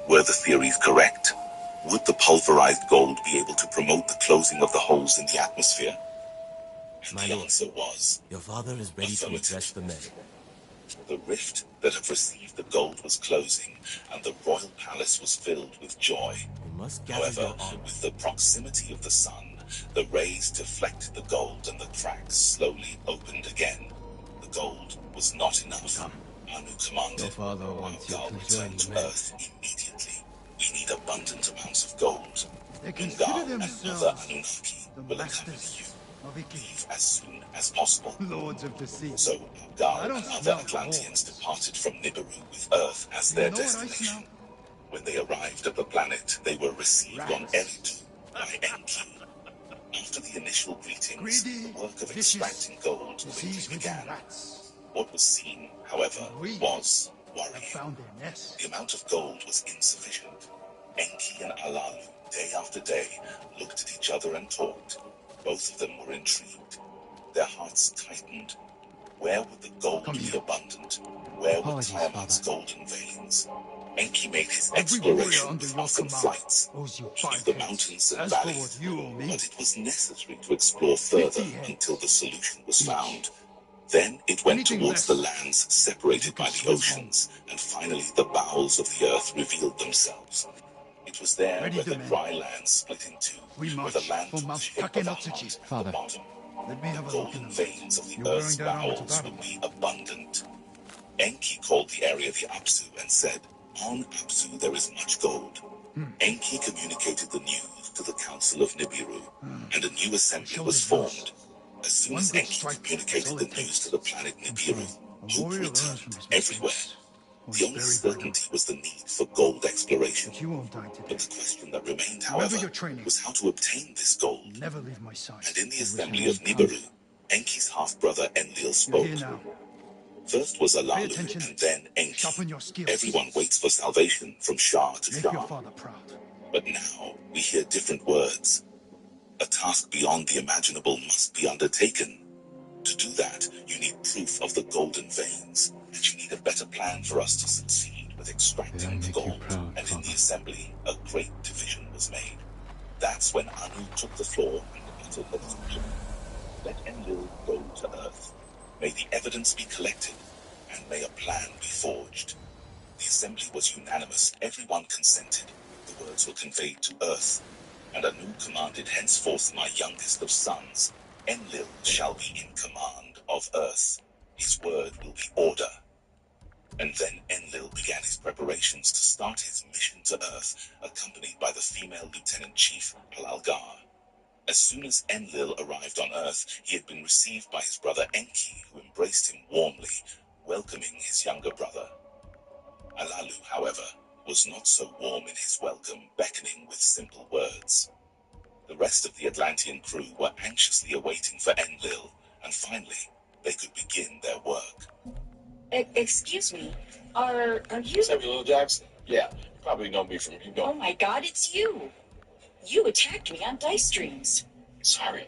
Were the theories correct? Would the pulverized gold be able to promote the closing of the holes in the atmosphere? And the answer was, your father is ready to address the men. The rift that had received the gold was closing, and the royal palace was filled with joy. However, with the proximity of the sun, the rays deflected the gold and the cracks slowly opened again. The gold was not enough. Anu commanded, Your father wants you to join return to the men. Earth immediately. We need abundant amounts of gold. They consider Ungar and other themselves Anunnaki the will accompany masters you. of Iki, Leave as soon as possible. lords of the sea. So I Gal don't and other smell Atlanteans horns. departed from Nibiru with Earth as Do you their know what I destination. smell? When they arrived at the planet, they were received on Rats. Eridu by Enki. After the initial greetings, Greedy, the work of vicious, extracting gold quickly disease-ridden began. rats. What was seen, however, We was have worrying. found their nest. The amount of gold was insufficient. Enki and Alalu, day after day, looked at each other and talked. Both of them were intrigued. Their hearts tightened. Where would the gold be abundant? Where were Tiamat's golden veins? Enki made his Every warrior exploration under with your often command flights. owes you Through 5 the heads. mountains and As for valleys, what you owe me, but it was necessary to explore further 50 heads. until the solution was found. Then it went Anything towards the less, lands separated you can by the swim oceans, and finally the bowels of the earth revealed themselves. It was there Ready where to the men. dry land split in two, We where march the land for took the Mount shape of a Takenotsuchi. heart at the Father. bottom. let me have a The look in golden the light. veins of the You're earth's wearing that armor to bowels battle. would be abundant. Enki called the area the Apsu and said, on Apsu there is much gold. Enki communicated the news to the Council of Nibiru, and a new assembly was formed. As soon One as good Enki strike, that's communicated all the it news takes. to the planet Nibiru, A hope warrior learns from returned his everywhere. mistakes. Or The he's only buried by them. certainty was the need for gold exploration. But you won't die But today. the question that remained, Remember however, your training. was how to obtain this gold. Never leave my side. And in the wish assembly I of hadn't come. Nibiru, Enki's half-brother Enlil You're spoke. here now. First was Pay Alalu, attention. and then Enki. Sharpen your skills. Everyone waits for salvation from Shah to Make your Shah. father proud. But now we hear different words. A task beyond the imaginable must be undertaken. To do that, you need proof of the golden veins, and you need a better plan for us to succeed with Did I extracting the make you gold. proud, And in the Father? assembly, a great division was made. That's when Anu took the floor and uttered a decision. Let Enlil go to Earth. May the evidence be collected, and may a plan be forged. The assembly was unanimous. Everyone consented. The words were conveyed to Earth, and Anu commanded, henceforth my youngest of sons, Enlil shall be in command of Earth. His word will be order. And then Enlil began his preparations to start his mission to Earth, accompanied by the female Lieutenant Chief, Palalgar. As soon as Enlil arrived on Earth, he had been received by his brother Enki, who embraced him warmly, welcoming his younger brother. Alalu, however, was not so warm in his welcome, beckoning with simple words. The rest of the Atlantean crew were anxiously awaiting for Enlil, and finally, they could begin their work. Excuse me, are you Samuel L. Jackson? Yeah, you probably know me from Oh my God, it's you! You attacked me on Dice Streams. Sorry.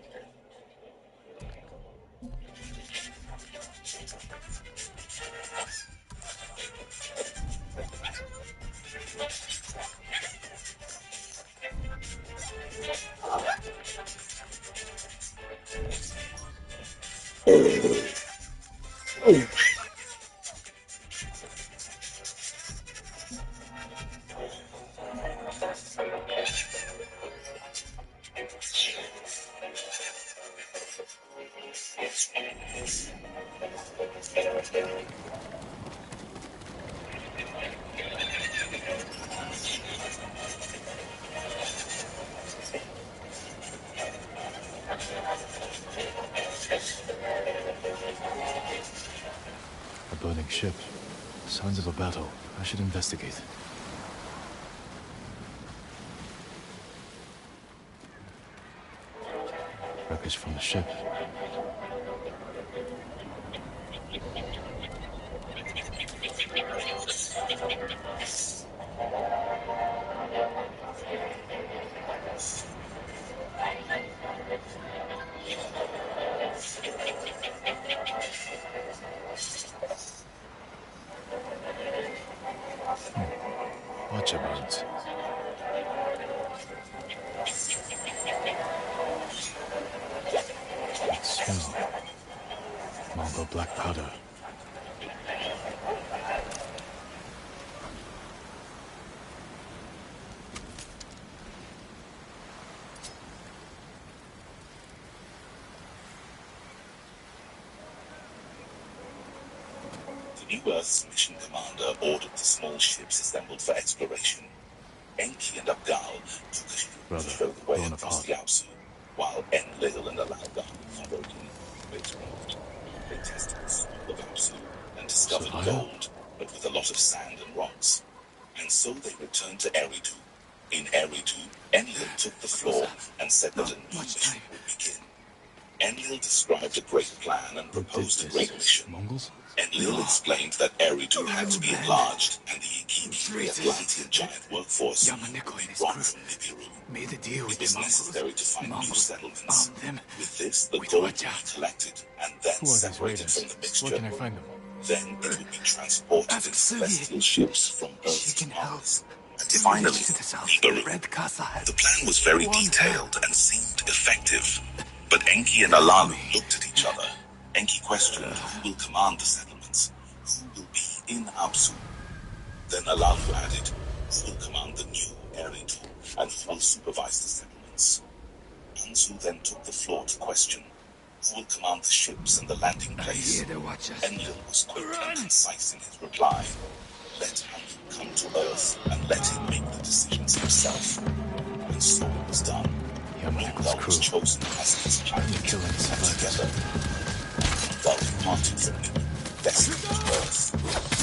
A burning ship. Signs of a battle. I should investigate. Wreckage from the ship. Pachamons. That smell. Mongol black powder. The New Earth's mission commander ordered the small ships assembled for exploration. Enki and Abgal took a ship Brother, to show the way blown across apart. the Apsu, while Enlil and Alaugar followed in great road. They tested the soil of Apsu and discovered Sophia? gold, but with a lot of sand and rocks. And so they returned to Eridu. In Eridu, Enlil took the floor and said that a new mission would begin. Enlil described a great plan and Who did proposed a this? great mission. Mongols? Enlil explained that Eridu had to be enlarged and the Ikiki, the Atlantean giant workforce, would be brought from Nibiru. Made a deal with It was the Mongols. necessary to find new Mongols settlements. found them. With this, the With gold would Waja. be collected and then Who are these separated raiders? from the Where can I mixture. find them? Then it would be transported in Ask Sylvie. celestial ships from She Earth to can help. Mars. And If we finally, reach to the south, Nibiru. Red Casa has The plan was very one detailed and seemed effective. But Enki and Alalu looked at each other. Enki questioned who will command the settlements, who will be in Apsu. Then Alalu added, who will command the new Eridu, and who will supervise the settlements. Anzu then took the floor to question, who will command the ships and the landing place. Here to watch us. Enlil was quick and concise in his reply. Let Anu come to Earth and let him make the decisions himself. And so it was done. Yamaneko's Mongol was crew. chosen as his champion, Killing and survivors. together, Mongol departed from Nibiru, destined to Earth.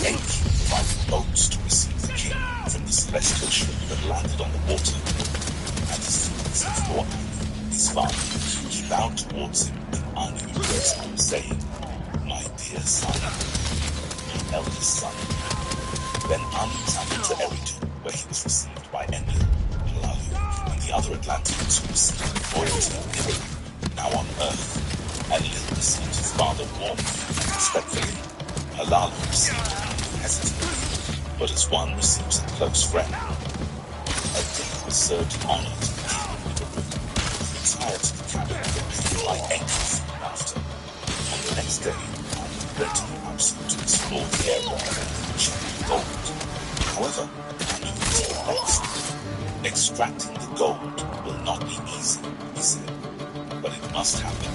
Enki provided boats to receive the king from the celestial ship that landed on the water. And as soon as he saw Anu, his father, he bowed towards him, and Anu embraced him, saying, "My dear son, my eldest son." Then Anu traveled to Eridu, where he was received by Enlil, Alalu, and the other Atlanteans who received royalty of Nibiru. Now on Earth, Enlil received his father warmly and respectfully. Alalu received him hesitantly, but as one receives a close friend. A dinner was served in honor to the king of Nibiru, who retired to the cabin prepared by Enki's after. On the next day, Anu went to the Apsu to explore the area and achieve gold. However, Anu was perplexed. Extracting the gold will not be easy, he said, but it must happen.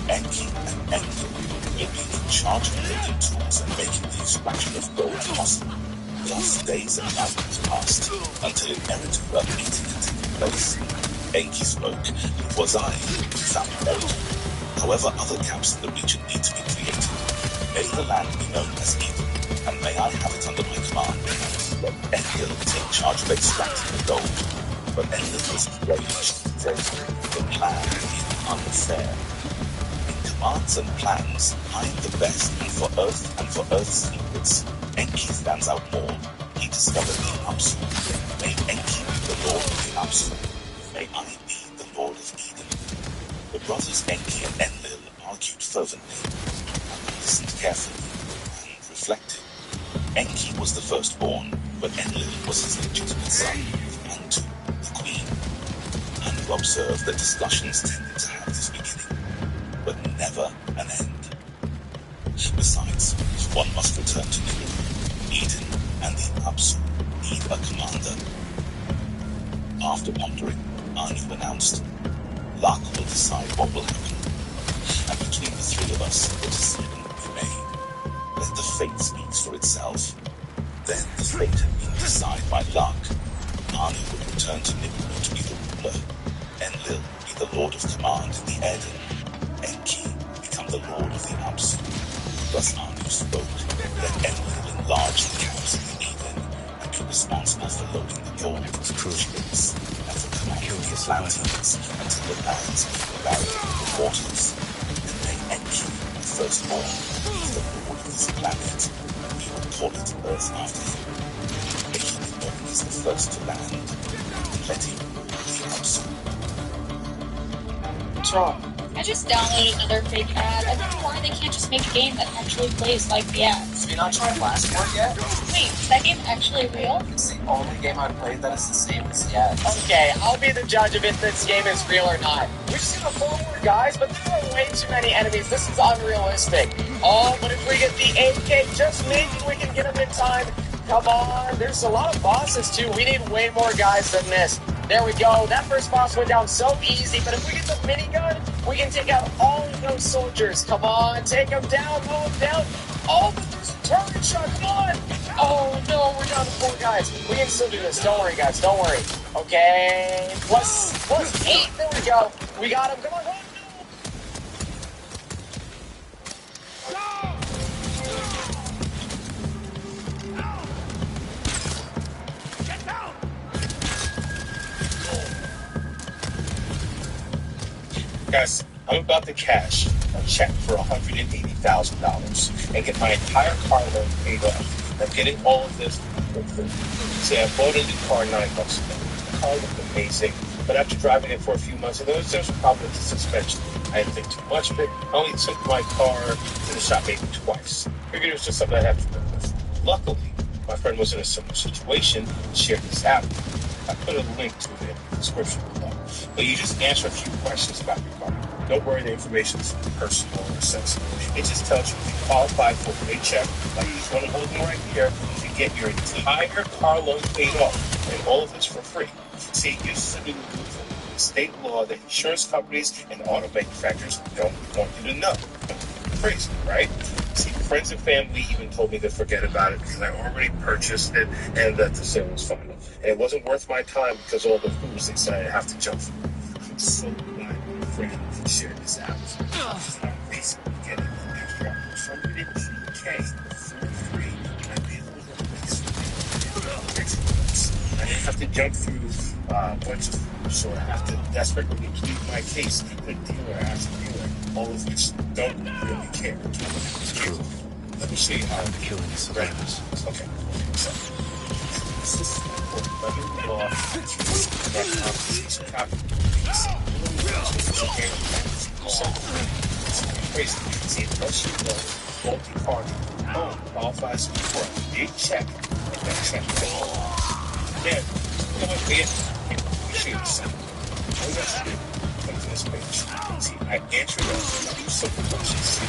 Enki and Enlil will be in charge of building tools and making the extraction of gold possible. Thus, days and nights passed, until in Eridu a meeting had taken place. Enki spoke, "It was I who found Eridu. However, other camps in the region need to be created. May the land be known as Eden, and may I have it under my command. Let Enlil take charge of extracting the gold." But Enlil was enraged, saying, "The plan is unfair. In commands and plans, I am the best, and for Earth's secrets, Enki stands out more. He discovered the Apsu. May Enki be the lord of the Apsu. May I be the lord of Eden." The brothers Enki and Enlil argued fervently. I listened carefully and reflected. Enki was the firstborn, but Enlil was his legitimate son, Antu, the queen. Anu observed that discussions tended to have this beginning, but never an end. Besides, one must return to Nibiru. Eden and the Apsu need a commander. After pondering, Anu announced, "Luck will decide what will happen, and between the three of us, the decision will be made. Let the fate speak for itself." Then the fate had been decided by luck. Anu would return to Nibiru to be the ruler. Enlil would be the lord of command in the Eden. Enki become the lord of the Apsu. Thus Anu spoke, "Let Enlil enlarge the camps in Eden and be responsible for loading the gold into the ships and for commanding the Atlanteans until the lands be buried in the waters. And may Enki, the firstborn, be the lord of this planet. We will call it Earth after him. May he be known as the first to land. And let him rule the Apsu." Draw. I just downloaded another fake ad. I don't know why they can't just make a game that actually plays like the ads. Have you not tried Blastport yet? Wait, is that game actually real? It's the only game I've played that is the same as the ads. Okay, I'll be the judge of if this game is real or not. We just gotta forward, guys, but there are way too many enemies. This is unrealistic. Oh, but if we get the 8K, just maybe we can get them in time. Come on, there's a lot of bosses too. We need way more guys than this. There we go. That first boss went down so easy, but if we get the minigun, we can take out all of those soldiers. Come on, take them down, mow them down. Oh, but there's a target shot. Come on. Oh, no, we're down to 4 guys. We can still do this. Don't worry, guys. Don't worry. Okay. Plus 8. There we go. We got him. Come on. Guys, I'm about to cash a check for $180,000 and get my entire car loan paid off. I'm getting all of this for free. See, I bought a new car $9 ago. The car looked amazing, but after driving it for a few months, there was a problem with the suspension. I didn't think too much of it. I only took my car to the shop maybe twice. Figured it was just something I had to deal with. Luckily, my friend was in a similar situation and shared this out. I put a link to it in the description below. But you just answer a few questions about your car. Don't worry, the information is personal or sensitive. It just tells you if you qualify for a great check, like this one I'm holding right here, to get your entire car loan paid off, and all of this for free. See, it used to be a state law that insurance companies and auto manufacturers don't want you to know. Crazy, right? See, friends and family even told me to forget about it because I already purchased it and that the sale was final. And it wasn't worth my time because all the hoops they said I have to jump through. I'm so glad my friend shared this out. I'm basically getting an extra $180K for free. And I'd be a little bit I didn't have to jump through a bunch of hoops, so I have to desperately plead my case. The dealer asked the dealer, all of which don't really care. It's true. Let me show you how I'm killing the survivors. Okay. So, this is for weather law. That compensation calculations. It's crazy. See, once you know multi-party home qualifies for a big check, and that check then, you know what, we should say, all you have to do, come to this page. See, I answer those simple questions.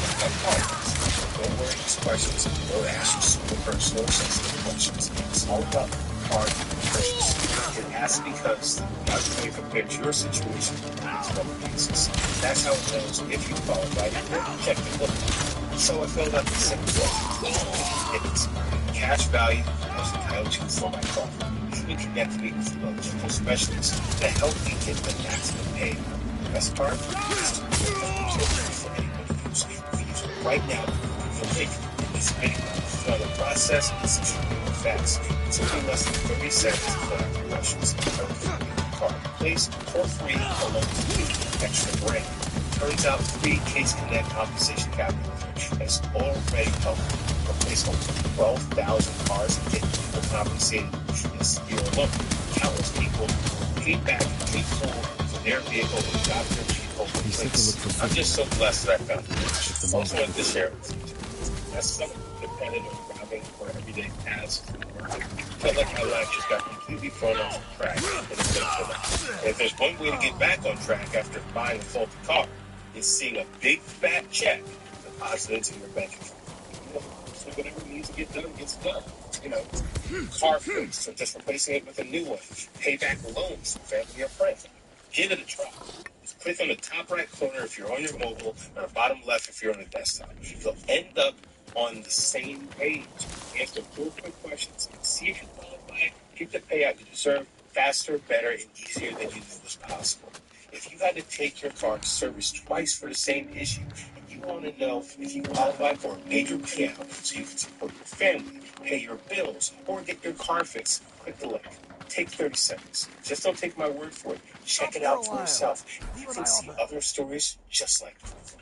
Don't worry, these questions don't ask you super personal or sensitive questions. It's all about hard questions. It asks because not only compared to your situation, it's other cases. That's how it knows if you qualify to check the book. So I filled out the simple it's cash value I was entitled to for my car. Even connect me with local specialists to help me get the maximum pay. The best part is for anyone to use. You can use it right now. This video. So the process is extremely fast. It's only less than 30 seconds to fill out your questions. Car replace for free along with extra brand. Turns out free Case Connect compensation calculator has already helped replace over 12,000 cars and get people compensated this year alone. Countless people paid back paid full for their vehicle and got their vehicle replaced. I'm just so blessed that I found it. Also wanted to share it with you. That's something dependent on driving for everyday tasks. Felt like my life just got completely thrown off track in the middle of that. And if there's one way to get back on track after buying a faulty car, it's seeing a big fat check deposited into your bank account. So whatever needs to get done gets done. You know, car fix or just replacing it with a new one. Pay back loans from family or friends. Give it a try. Just click on the top right corner if you're on your mobile, or bottom left if you're on a desktop. You'll end up on the same page. Answer 4 quick questions. See if you qualify. Get the payout you deserve faster, better, and easier than you knew was possible. If you had to take your car to service twice for the same issue, and you want to know if you qualify for a major payout so you can support your family, pay your bills, or get your car fixed, click the link. Take 30 seconds. Just don't take my word for it. Check it out for yourself. You can see other stories just like this.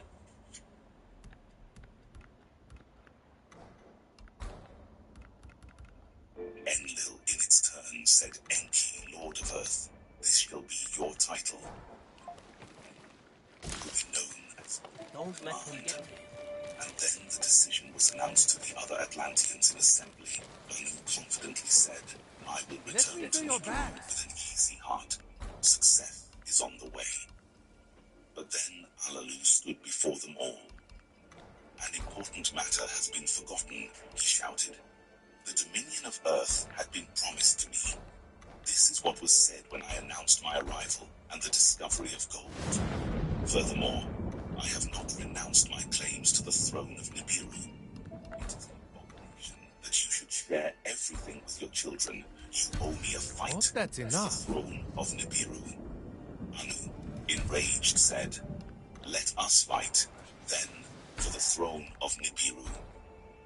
Enlil in its turn said, Enki, Lord of Earth, this shall be your title. You will be known Don't let him get me. And then the decision was announced to the other Atlanteans in assembly. Anu confidently said, I will return to Nibiru with an easy heart. Success is on the way. But then Alalu stood before them all. An important matter has been forgotten, he shouted. The dominion of Earth had been promised to me. This is what was said when I announced my arrival and the discovery of gold. Furthermore, I have not renounced my claims to the throne of Nibiru. It is an abomination that you should share everything with your children. You owe me a fight Hope that's for enough. the throne of Nibiru. Anu, enraged, said, Let us fight, then, for the throne of Nibiru.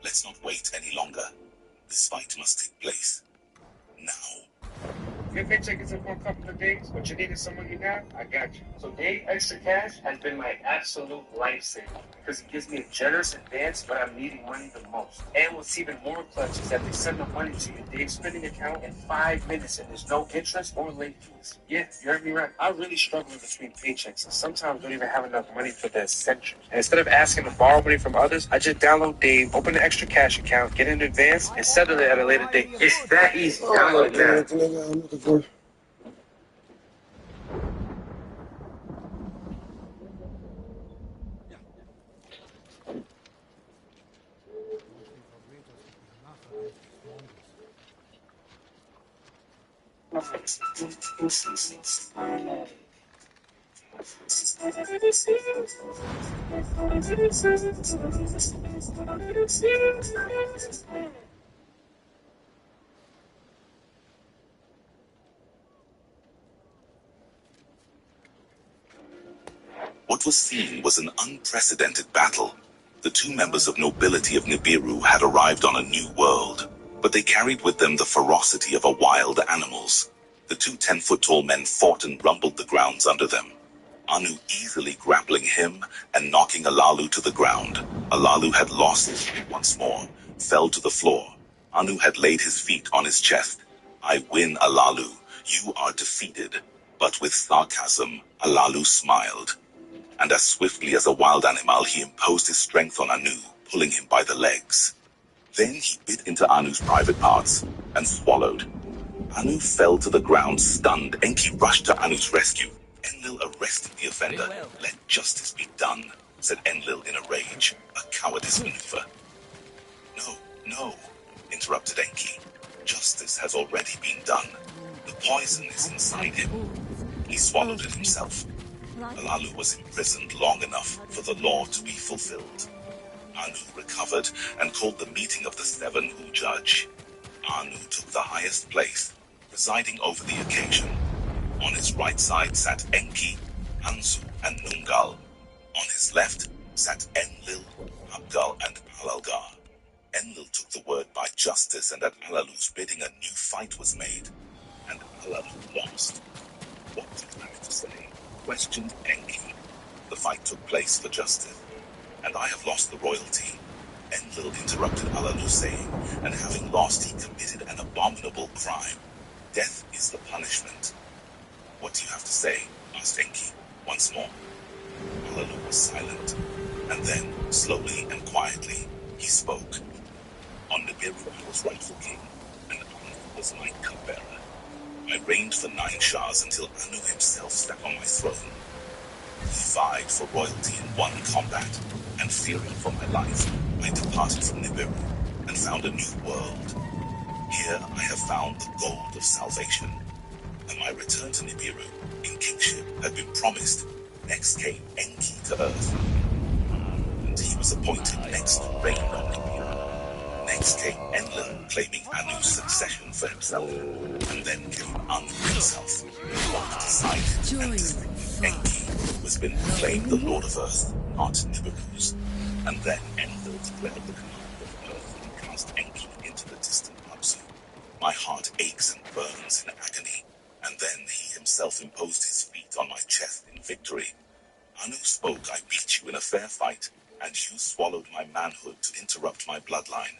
Let's not wait any longer. This fight must take place now. Your paycheck is in for a couple of days, but you needed someone you now, I got you. So Dave Extra Cash has been my absolute lifesaver because it gives me a generous advance when I'm needing money the most. And what's even more clutch is that they send the money to your Dave spending account in 5 minutes and there's no interest or late fees. Yeah, you heard me right. I really struggle between paychecks and sometimes don't even have enough money for the essentials. And instead of asking to borrow money from others, I just download Dave, open the Extra Cash account, get an advance, and settle it at a later date. It's that easy. Download it now. What was seen was an unprecedented battle. The two members of nobility of Nibiru had arrived on a new world, but they carried with them the ferocity of wild animals. The two 10-foot-tall men fought and rumbled the grounds under them. Anu easily grappling him and knocking Alalu to the ground. Alalu had lost his grip once more, fell to the floor. Anu had laid his feet on his chest. I win, Alalu. You are defeated. But with sarcasm, Alalu smiled. And as swiftly as a wild animal, he imposed his strength on Anu, pulling him by the legs. Then he bit into Anu's private parts and swallowed. Anu fell to the ground, stunned. Enki rushed to Anu's rescue. Enlil arrested the offender. Let justice be done, said Enlil in a rage. A cowardice maneuver. No, interrupted Enki. Justice has already been done. The poison is inside him. He swallowed it himself. Alalu was imprisoned long enough for the law to be fulfilled. Anu recovered and called the meeting of the 7 who judge. Anu took the highest place, presiding over the occasion. On his right side sat Enki, Anzu, and Nungal. On his left sat Enlil, Abgal, and Alalgar. Enlil took the word by justice, and at Alalu's bidding a new fight was made, and Alalu lost. What do you have to say? Questioned Enki. The fight took place for justice, and I have lost the royalty. Enlil interrupted Alalu, saying, and having lost, he committed an abominable crime. Death is the punishment. What do you have to say? Asked Enki once more. Alalu was silent, and then, slowly and quietly, he spoke. On Nibiru I was rightful king, and Anu was my cupbearer. I reigned for 9 Shahs until Anu himself stepped on my throne. He vied for royalty in one combat, and fearing for my life, I departed from Nibiru and found a new world. Here I have found the gold of salvation, and my return to Nibiru in kingship had been promised. Next came Enki to Earth, and he was appointed next to reign on Nibiru. Next came Enlil, claiming Anu's succession for himself, and then came Anu himself, who walked aside and defeated Enki, who has been proclaimed the Lord of Earth, not Nibiru's. And then Enlil declared the command of Earth and cast Enki into the distant Apsu. My heart aches and burns in agony, and then he himself imposed his feet on my chest in victory. Anu spoke, I beat you in a fair fight, and you swallowed my manhood to interrupt my bloodline.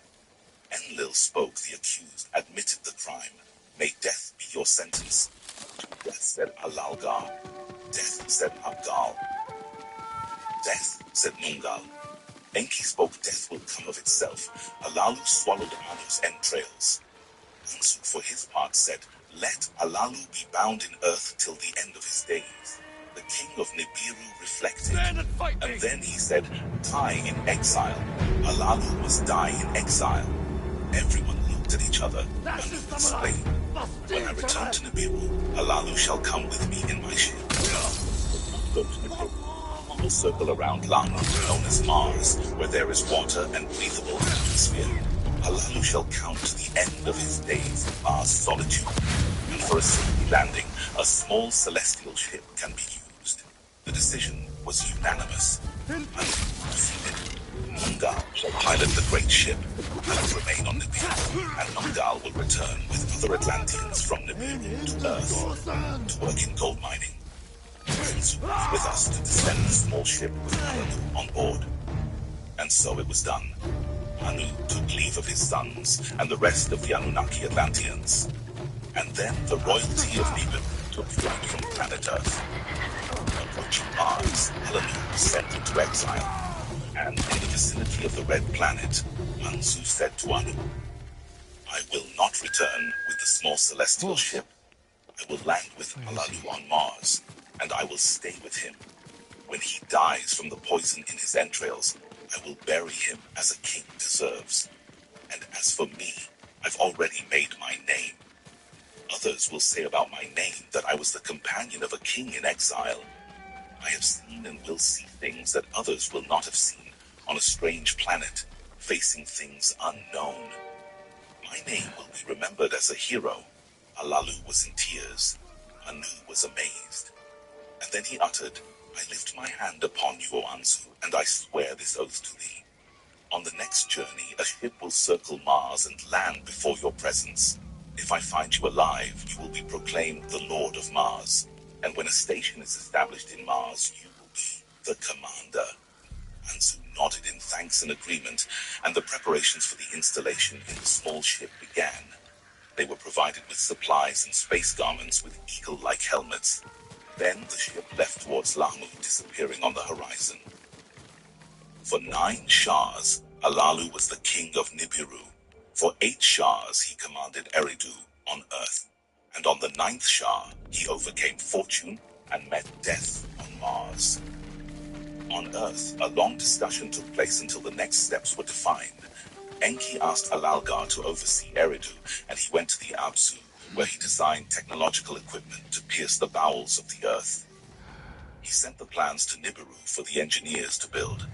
Enlil spoke, the accused admitted the crime. May death be your sentence. To death, said Alalgar. Death, said Abgal. Death, said Nungal. Enki spoke death will come of itself. Alalu swallowed Anu's entrails. Ansu, for his part, said, let Alalu be bound in earth till the end of his days. The king of Nibiru reflected, and then he said, die in exile. Alalu must die in exile. Everyone looked at each other. Anu explained, when I return to Nibiru, Alalu shall come with me in my ship. Go to Nibiru. Will circle around Lana, known as Mars, where there is water and breathable atmosphere. Alalu shall count to the end of his days in Mars' solitude, and for a safety landing, a small celestial ship can be used. The decision was unanimous. Anu proceeded. Nungal shall pilot the great ship. I will remain on Nibiru, and Nungal will return with other Atlanteans from Nibiru to Earth to work in gold mining. Ansu was with us to descend the small ship with Anu on board. And so it was done. Anu took leave of his sons and the rest of the Anunnaki Atlanteans. And then the royalty of Nibiru took flight from planet Earth. Approaching Mars, Anu was sent into exile. And in the vicinity of the Red Planet, Ansu said to Anu, I will not return with the small celestial ship. I will land with Alalu on Mars, and I will stay with him. When he dies from the poison in his entrails, I will bury him as a king deserves. And as for me, I've already made my name. Others will say about my name that I was the companion of a king in exile. I have seen and will see things that others will not have seen on a strange planet, facing things unknown. My name will be remembered as a hero. Alalu was in tears. Anu was amazed. And then he uttered, I lift my hand upon you, O Ansu, and I swear this oath to thee. On the next journey, a ship will circle Mars and land before your presence. If I find you alive, you will be proclaimed the Lord of Mars. And when a station is established in Mars, you will be the commander. Ansu nodded in thanks and agreement, and the preparations for the installation in the small ship began. They were provided with supplies and space garments with eagle-like helmets. Then the ship left towards Lamu, disappearing on the horizon. For 9 Shahs, Alalu was the king of Nibiru. For 8 Shahs, he commanded Eridu on Earth. And on the 9th Shah, he overcame fortune and met death on Mars. On Earth, a long discussion took place until the next steps were defined. Enki asked Alalgar to oversee Eridu, and he went to the Abzu, where he designed technological equipment to pierce the bowels of the Earth. He sent the plans to Nibiru for the engineers to build.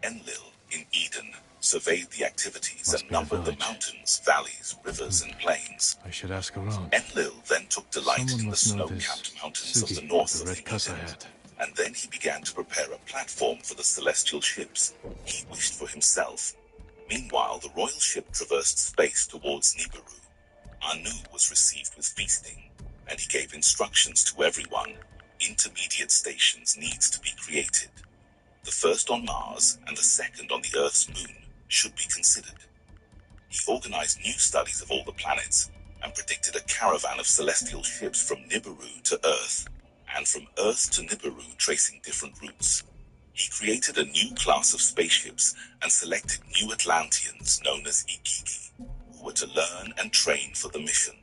Enlil, in Eden, surveyed the activities and numbered the mountains, valleys, rivers, and plains. I should ask around. Enlil then took delight Someone in the must know snow-capped this mountains of Sugi, the north the of red the cup I Eden. had. And then he began to prepare a platform for the celestial ships he wished for himself. Meanwhile, the royal ship traversed space towards Nibiru. Anu was received with feasting, and he gave instructions to everyone. Intermediate stations needs to be created. The first on Mars and the second on the Earth's moon should be considered. He organized new studies of all the planets and predicted a caravan of celestial ships from Nibiru to Earth, and from Earth to Nibiru tracing different routes. He created a new class of spaceships and selected new Atlanteans known as Ikiki, who were to learn and train for the mission.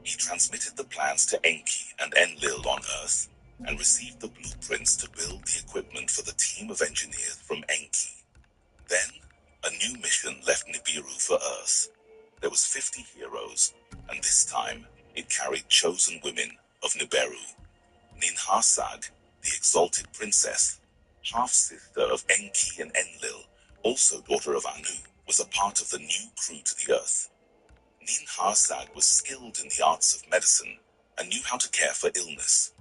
He transmitted the plans to Enki and Enlil on Earth, and received the blueprints to build the equipment for the team of engineers from Enki. Then, a new mission left Nibiru for Earth. There was 50 heroes, and this time, it carried chosen women of Nibiru. Ninharsag, the exalted princess, half-sister of Enki and Enlil, also daughter of Anu, was a part of the new crew to the Earth. Ninharsag was skilled in the arts of medicine and knew how to care for illness.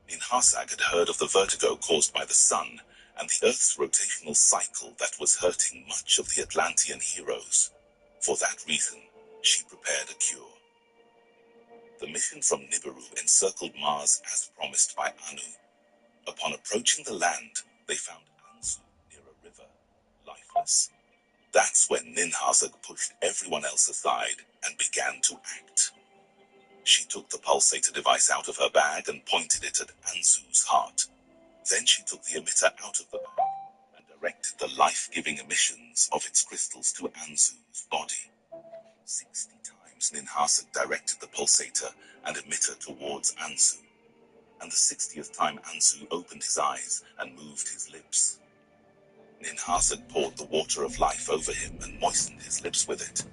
Ninharsag had heard of the vertigo caused by the sun and the Earth's rotational cycle that was hurting much of the Atlantean heroes. For that reason, she prepared a cure. The mission from Nibiru encircled Mars as promised by Anu. Upon approaching the land, they found Ansu near a river, lifeless. That's when Ninharsag pushed everyone else aside and began to act. She took the pulsator device out of her bag and pointed it at Ansu's heart. Then she took the emitter out of the bag directed the life-giving emissions of its crystals to Anzu's body. 60 times Ninhasag directed the pulsator and emitter towards Anzu, and the 60th time Anzu opened his eyes and moved his lips. Ninhasag poured the water of life over him and moistened his lips with it.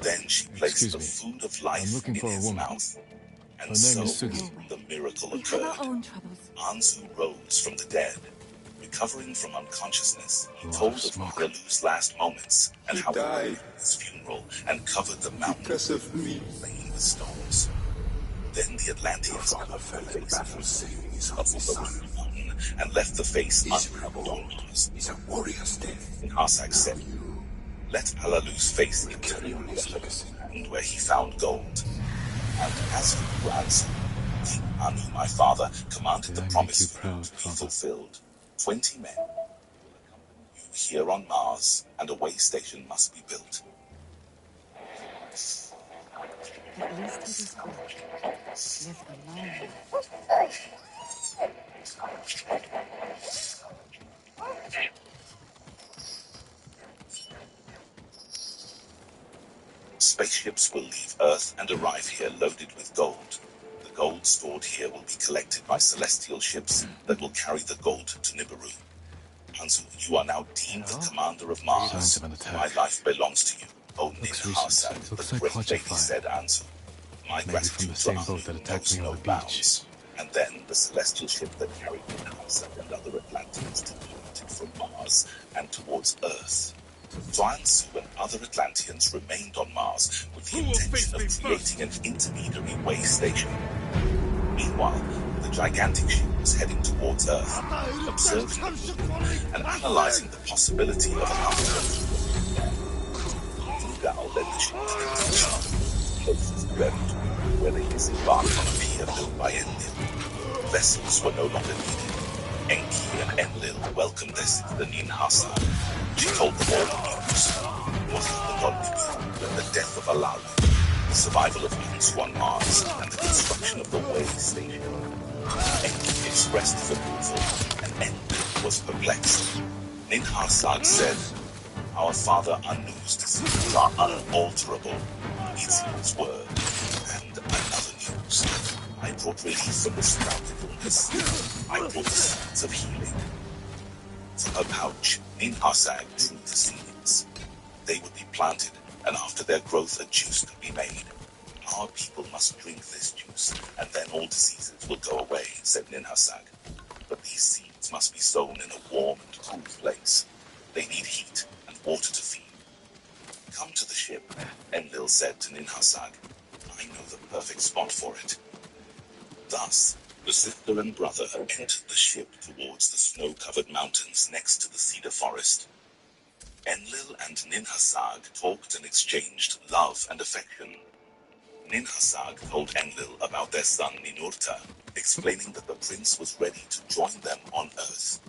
Then she placed Excuse the me. food of life I'm looking in for a his woman. mouth. And Her so name is Sugi. the miracle We have our occurred. own troubles. Anzu rose from the dead. Recovering from unconsciousness, he Lot told of of smoke. Halalu's last moments and He how he died went to his funeral and covered the mountain because of me. laying with stones. Then the Atlanteans Father fell in battle saving his up only the son. mountain and left the face He's uncovered on Mars. He's a warrior's death. Ninhasag said, "Let Halalu's face be Carry on his legacy. and where he found gold. And as for Anzu, King Anu, my father, commanded May I the make promise you to proud, be Father? fulfilled. 20 men will accompany you here on Mars, and a way station must be built." At least it is good. Live a long life. Spaceships will leave Earth and arrive here loaded with gold. The gold stored here will be collected by celestial ships that will carry the gold to Nibiru. Anzu, you are now deemed the commander of Mars. Signs of an attack. My life belongs to you. O Looks Ninhasag, recent. Looks the like great Project lady, Fire. said Anzu. My Maybe gratitude from the to same Anu boat that attacked knows me on no the beach. bounds. And then the celestial ship that carried Ninhasag and other Atlanteans departed from Mars and towards Earth. So Anzu and other Atlanteans remained on Mars with the intention of creating an intermediary way station. Meanwhile, the gigantic ship was heading towards Earth, observing the moon and analyzing the possibility of an afterlife. Udal led the ship to the position closest to Eridu, where they disembarked on a pier built by Enlil. Vessels were no longer needed. Enki and Enlil welcomed this to the Ninhasag. She told them all the news. Was the god Nibiru and the death of Alalu, the survival of Anzu on Mars, and the construction of the way station. Enki expressed his approval, and Enlil was perplexed. Ninhasag said, "Our father Anu's decisions are unalterable. It's his word." And another news. I brought relief from the surrounding illness. I brought the seeds of healing. From her pouch, Ninhasag drew the seeds. They would be planted, and after their growth a juice could be made. Our people must drink this juice, and then all diseases will go away, said Ninhasag. But these seeds must be sown in a warm and cool place. They need heat and water to feed. Come to the ship, Enlil said to Ninhasag. I know the perfect spot for it. Thus, the sister and brother entered the ship towards the snow-covered mountains next to the cedar forest. Enlil and Ninhasag talked and exchanged love and affection. Ninhasag told Enlil about their son Ninurta, explaining that the prince was ready to join them on Earth.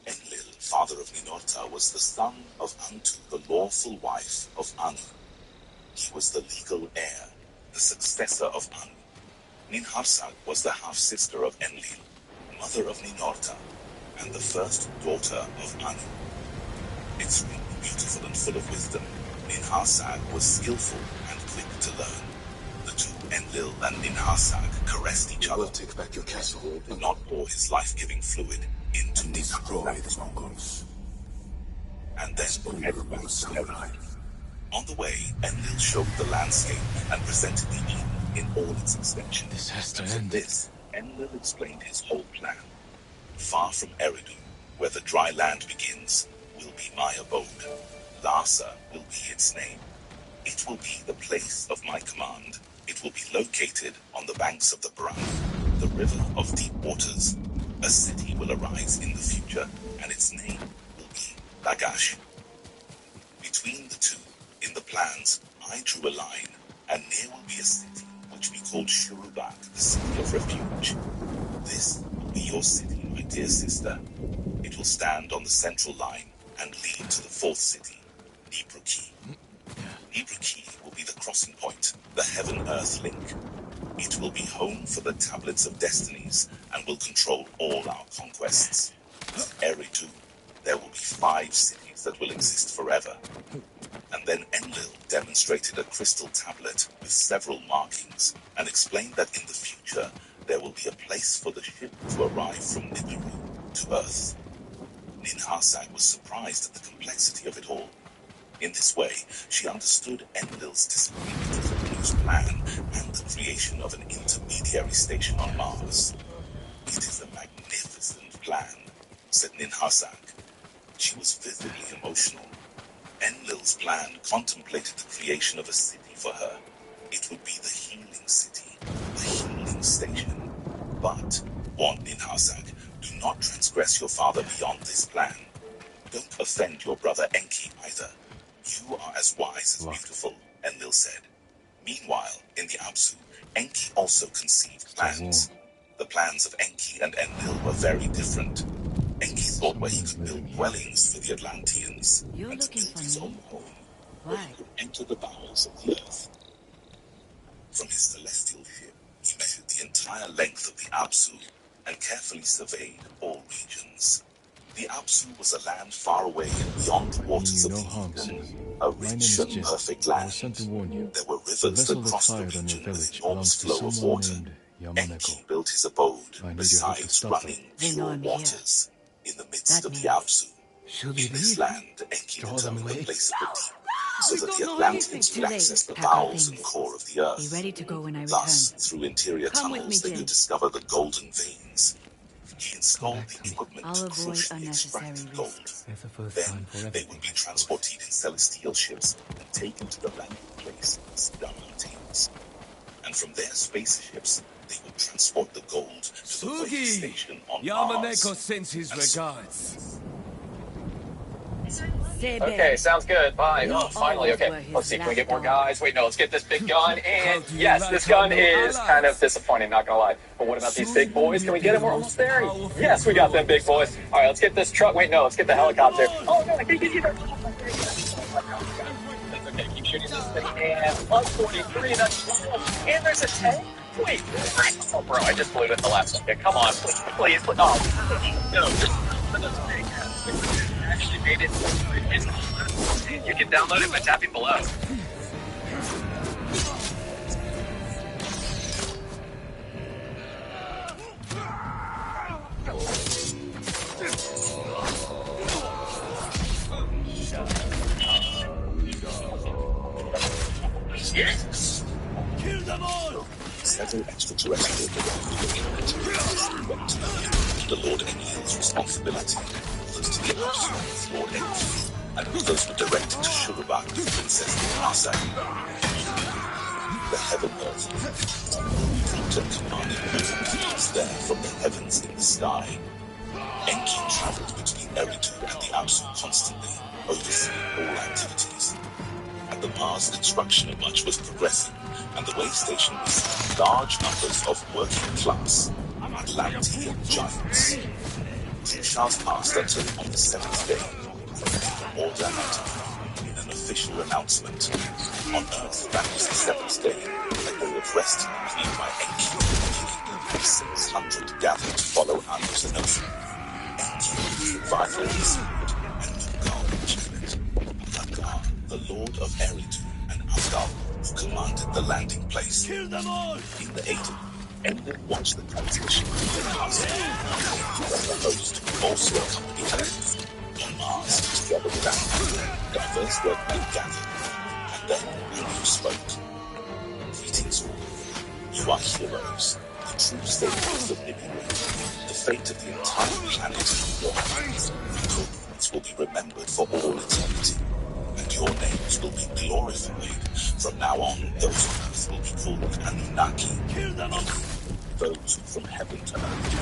Enlil, father of Ninurta, was the son of Antu, the lawful wife of Anu. He was the legal heir, the successor of Anu. Ninhasag was the half-sister of Enlil, mother of Ninurta, and the first daughter of Anu. Extremely beautiful and full of wisdom, Ninhasag was skillful and quick to learn. The two, Enlil and Ninhasag, caressed each other. We'll take back your castle. Did not pour his life-giving fluid into Destroy Ninhasag's the Mongols. and then Spoon head will back to samurai. Eridu. On the way, Enlil showed the landscape and presented the Eden in all its extension. This has to And from end. this, Enlil explained his whole plan. Far from Eridu, where the dry land begins, will be my abode. Larsa will be its name. It will be the place of my command. It will be located on the banks of the Bran, the river of deep waters. A city will arise in the future, and its name will be Lagash. Between the two, in the plans, I drew a line, and near will be a city which we called Shurubak, the city of refuge. This will be your city, my dear sister. It will stand on the central line and lead to the fourth city, Nibruki. Nibruki will be the crossing point, the heaven-earth link. It will be home for the tablets of destinies and will control all our conquests. Eridu there will be 5 cities that will exist forever. And then Enlil demonstrated a crystal tablet with several markings and explained that in the future there will be a place for the ship to arrive from Nibiru to Earth. Ninhursag was surprised at the complexity of it all. In this way, she understood Enlil's disagreement with Anu's plan and the creation of an intermediary station on Mars. "It is a magnificent plan," said Ninhursag. She was vividly emotional. Enlil's plan contemplated the creation of a city for her. It would be the healing city, the healing station. But, warned Ninhursag, do not transgress your father beyond this plan. Don't offend your brother Enki either. You are as wise as beautiful, Enlil said. Meanwhile, in the Apsu, Enki also conceived plans. The plans of Enki and Enlil were very different. Enki thought where he could build dwellings for the Atlanteans and to build his own home, where he could enter the bowels of the earth. From his celestial ship, he measured the entire length of the Apsu and carefully surveyed all regions. The Apsu was a land far away and beyond the waters of the Eden, a rich and perfect land. There were rivers that crossed the region with enormous flow of water. Enki built his abode beside running pure waters in the midst of the Apsu. In this land, Enki determined the place of the deep, so that the Atlanteans could access the bowels and core of the earth. Be ready to go when I return. Thus, through interior tunnels, they could discover the golden veins. He installed the equipment to crucially extract gold. Then, they would be transported in celestial ships and taken to the landing place in the Cedar Mountains. And from their spaceships, they would transport the gold to the weigh station on Mars. Yamaneko sends his regards. Okay, sounds good. Bye. Oh, finally. Okay, let's see. Can we get more guys? Wait, no. Let's get this big gun. And yes, this gun is kind of disappointing. Not gonna lie. But what about these big boys? Can we get them? We're almost there. Yes, we got them big boys. All right, let's get this truck. Wait, no. Let's get the helicopter. Oh no, I can't get either. That's okay. Keep shooting this thing. And plus 43. That's and there's a tank. Wait. Oh, bro, I just blew it the last second. Come on, please. Oh, no. Actually made it. You can download it by tapping below. Yes. Kill them all. Several extraterrestrial directives went to the Lord Enlil's responsibility. Those to the Apsu, Lord Enki, and those were directed to Shurubak, Princess Ninhursag. The Heaven Earth. Captain commanding all was there from the heavens in the sky. Enki traveled between Eridu and the Apsu constantly, overseeing all activities. At the Mars, construction of much was progressing, and the way station received large numbers of working-class Atlantean giants. Shah's passed until on the 7th day, from order and in an official announcement. On Earth, that was the 7th day, a day of rest cleaned by Enki. 600 gathered to follow Anu's announcement. Enki, survival of the spirit, and Lugal, Hagar, the Lord of Eridu, and Avgal, who commanded the landing place. Kill them all! In the Aiden, Enlil watched the transmission of the castle. The host also accompanied her on Mars together with Anu. Diverse workmen gathered, and then Anu spoke. Greetings all. You are heroes, the true saviors of Nibiru. The fate of the entire planet is in your hands. Your deeds will be remembered for all eternity, and your names will be glorified. From now on, those on Earth will be called Anunnaki. Kill them all. Those from heaven to earth.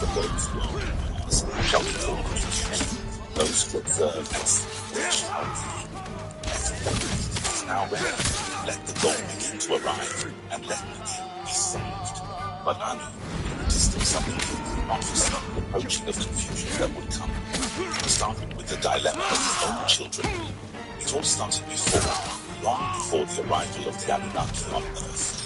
For those who are on Mars shall be called creatures. Those who observe and see shall be. Everyone is now ready. Let the goal begin to arrive, and let Nibiru be saved. But Anu, in the distance, something not foreseen the approaching of confusion that would come. Starting with the dilemma of his own children. It all started before, long before the arrival of the Anunnaki on Earth.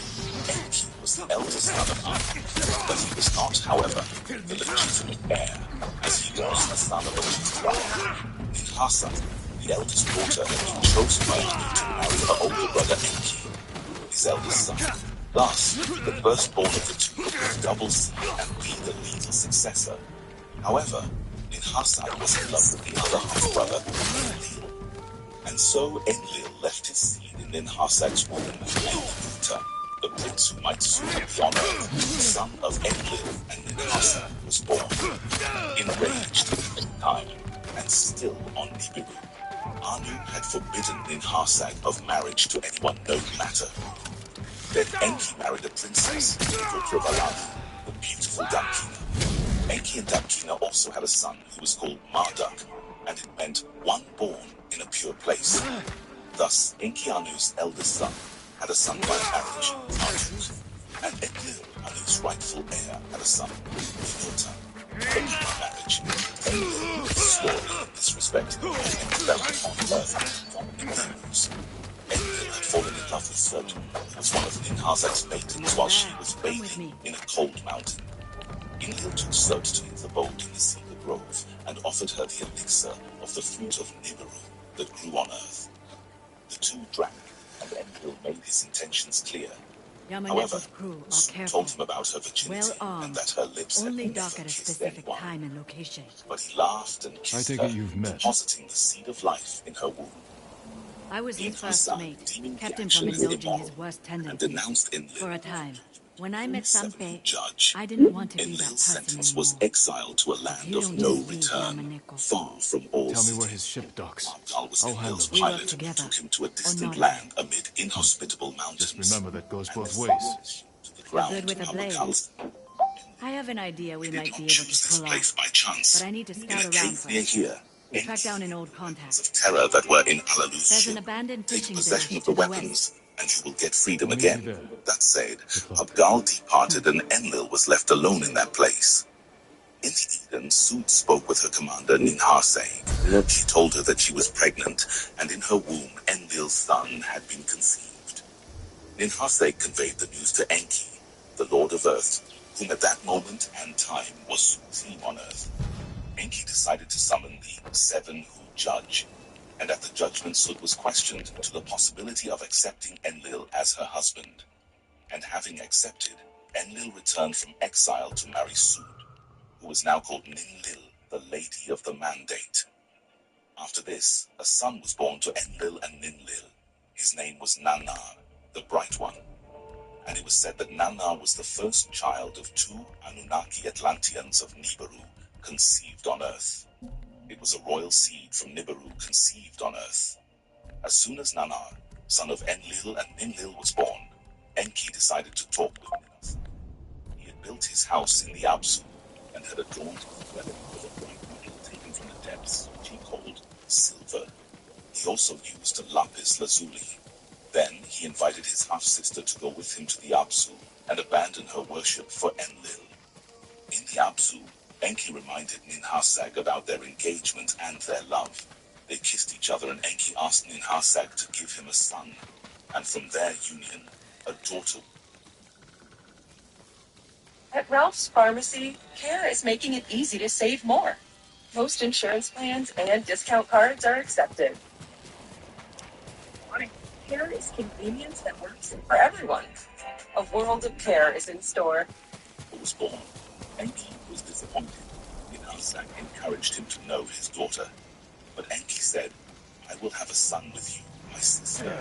Enki was was the eldest son of Anu, but he was not, however, the legitimate heir, as he was a son of a weak brother. Ninhursag, the eldest daughter, had been chosen by Anu to marry her older brother Enki, his eldest son. Thus, the firstborn of the two would double seed and be the legal successor. However, Ninhursag was in love with the other half-brother, Enlil. And so Enlil left his seed in Ninhursag's womb and Uta, the prince who might soon be on earth, the son of Enlil and Ninhursag, was born. Enraged at the time, and still on Nibiru, Anu had forbidden Ninhursag of marriage to anyone no matter. Then Enki married a princess, the daughter of Alani, the beautiful Damkina. Enki and Damkina also had a son who was called Marduk, and it meant one born in a pure place. Thus, Enkianu's eldest son had a son by marriage, Marduk, and Enlil, Anu's rightful heir, had a son, Inuta. But by marriage, Enlil swore in this respect and developed on earth from Enlil's. Enlil had fallen in love with Surt, who was one of Ninhursag's maidens while she was bathing in a cold mountain. Enlil took Surt to his abode in the cedar grove and offered her the elixir of the fruit of Nibiru that grew on earth. The two drank, and Enlil made his intentions clear. However, Surt told him about her virginity and that her lips had never kissed anyone. But he laughed and kissed her, depositing the seed of life in her womb. I was his first mate, kept him from indulging his worst tendencies for a time. When I met Sanpe, I didn't want to be that Enlil's person sentence was anymore. exile to a land of no return, far from all. Tell me where his ship docks. Abdal was I'll handle Enlil's it. pilot and took him to a distant land amid inhospitable mountains. Just remember that goes both and ways. To the You're ground good with a blade. Abdal's I have an idea we did might not be able choose to this pull place off, by chance. but I need to In a scout around cave near first. here, Track down an old contact. of terror that were in Alalu's There's an ship. abandoned Take fishing possession village of the to the weapons, west. and you will get freedom I'll meet you again. there. That said, Abdal departed and Enlil was left alone in that place. In the Eden, Sud spoke with her commander, Ninhursag. She told her that she was pregnant, and in her womb, Enlil's son had been conceived. Ninhursag conveyed the news to Enki, the Lord of Earth, whom at that moment and time was supreme on Earth. Enki decided to summon the seven who judge, and at the judgment Sud was questioned to the possibility of accepting Enlil as her husband. And having accepted, Enlil returned from exile to marry Sud, who was now called Ninlil, the Lady of the Mandate. After this, a son was born to Enlil and Ninlil. His name was Nannar, the Bright One. And it was said that Nannar was the first child of two Anunnaki Atlanteans of Nibiru, conceived on Earth. It was a royal seed from Nibiru conceived on Earth. As soon as Nannar, son of Enlil and Ninlil, was born, Enki decided to talk with Ninhursag. He had built his house in the Absu and had adorned his dwelling with a bright metal taken from the depths, which he called silver. He also used a lapis lazuli. Then he invited his half-sister to go with him to the Absu and abandon her worship for Enlil. In the Absu, Enki reminded Ninhursag about their engagement and their love. They kissed each other, and Enki asked Ninhursag to give him a son, and from their union, a daughter. At Ralph's Pharmacy, Care is making it easy to save more. Most insurance plans and discount cards are accepted. Care is convenience that works for everyone. A world of care is in store. Who was born. Enki was disappointed. Ninhursag encouraged him to know his daughter. But Enki said, I will have a son with you, my sister.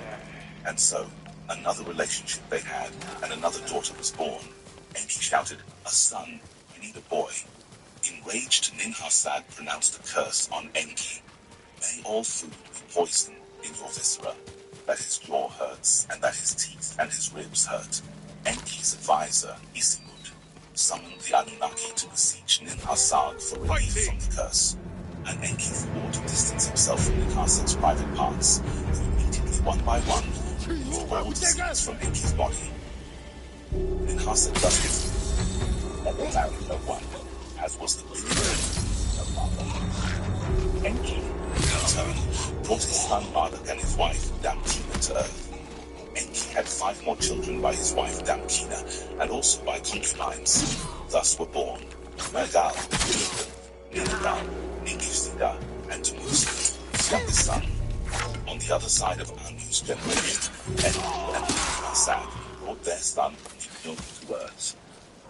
And so, another relationship they had, and another daughter was born. Enki shouted, a son, I need a boy. Enraged, Ninhursag pronounced a curse on Enki. May all food be poison in your viscera, that his jaw hurts, and that his teeth and his ribs hurt. Enki's advisor, Isimud, summoned the Anunnaki to beseech Ninhursag for relief from the curse. And Enki swore to distance himself from Ninhursag's private parts, who immediately, one by one, removed all disease from Enki's body. Ninhursag thus his and married no one, as was the will of her father. Enki, in turn, brought his son Marduk and his wife Damkina to Earth. Enki had 5 more children by his wife Damkina, and also by concubines. Thus were born Nergal, Nilgal, Ningishzida, and Tamusi, his youngest son. On the other side of Anu's generation, Enlil and Asad brought their son Nibnul to earth.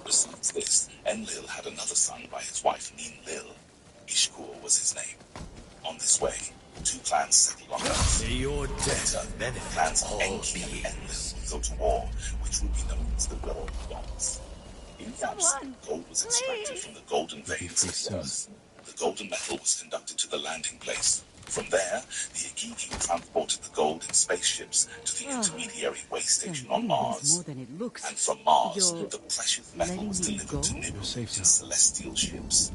Besides this, Enlil had another son by his wife Ninlil. Ishkur was his name. On this way, 2 clans settled on earth. Your death the clans of Enki and Enlil would go to war, which would be known as the War of Gods. In Yaps, gold was extracted from the golden veins of the earth. The golden metal was conducted to the landing place. From there, the Igigi transported the gold in spaceships to the intermediary way station on Mars. More than it looks. And from Mars, the precious metal was delivered to Nibiru in celestial ships.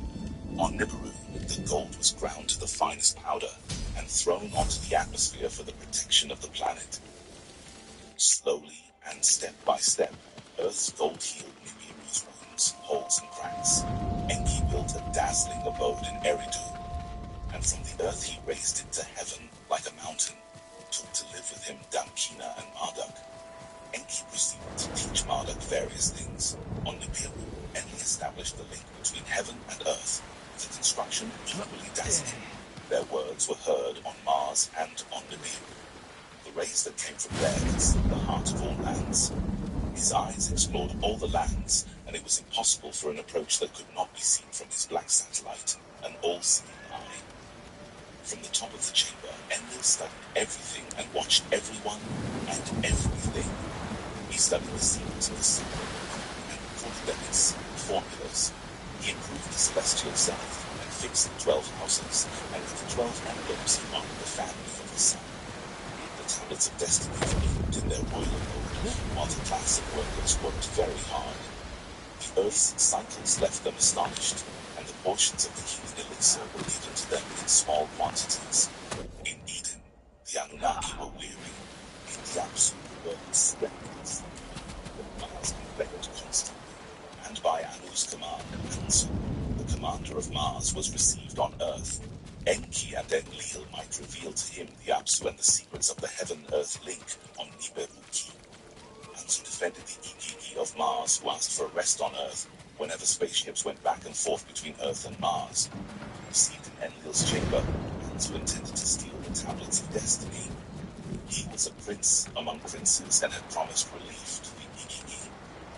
On Nibiru, the gold was ground to the finest powder and thrown onto the atmosphere for the protection of the planet. Slowly and step by step, Earth's gold healed Nibiru's wounds, holes and cracks. Enki built a dazzling abode in Eridu, and from the earth he raised it to heaven like a mountain, took to live with him Damkina and Marduk. Enki proceeded to teach Marduk various things. On Nibiru, Enki established the link between heaven and earth, with a construction equally dazzling. Their words were heard on Mars and on Nibiru. The rays that came from there concealed the heart of all lands. His eyes explored all the lands, and it was impossible for an approach that could not be seen from his black satellite, an all-seeing eye. From the top of the chamber, Enlil studied everything and watched everyone and everything. He studied the secrets of the sun and recorded them in secret formulas. He improved the celestial self and fixed the 12 houses, and with the 12 emblems he marked the family of the sun. The tablets of destiny remained in their royal abode, while the class of workers worked very hard. The earth's cycles left them astonished, and the portions of the heathen elixir were given to them in small quantities. In Eden, the Anunnaki were weary. In the Apsu, the workers reckless. The Mars complained constantly, and by Anu's command, Anzu, the commander of Mars, was received on Earth. Enki and Enlil might reveal to him the Apsu and the secrets of the heaven-earth link on Nibiru-Ki. Anzu defended the Igigi of Mars, who asked for a rest on Earth whenever spaceships went back and forth between Earth and Mars. Received in Enlil's chamber, Anzu intended to steal the tablets of destiny. He was a prince among princes and had promised relief to the Igigi.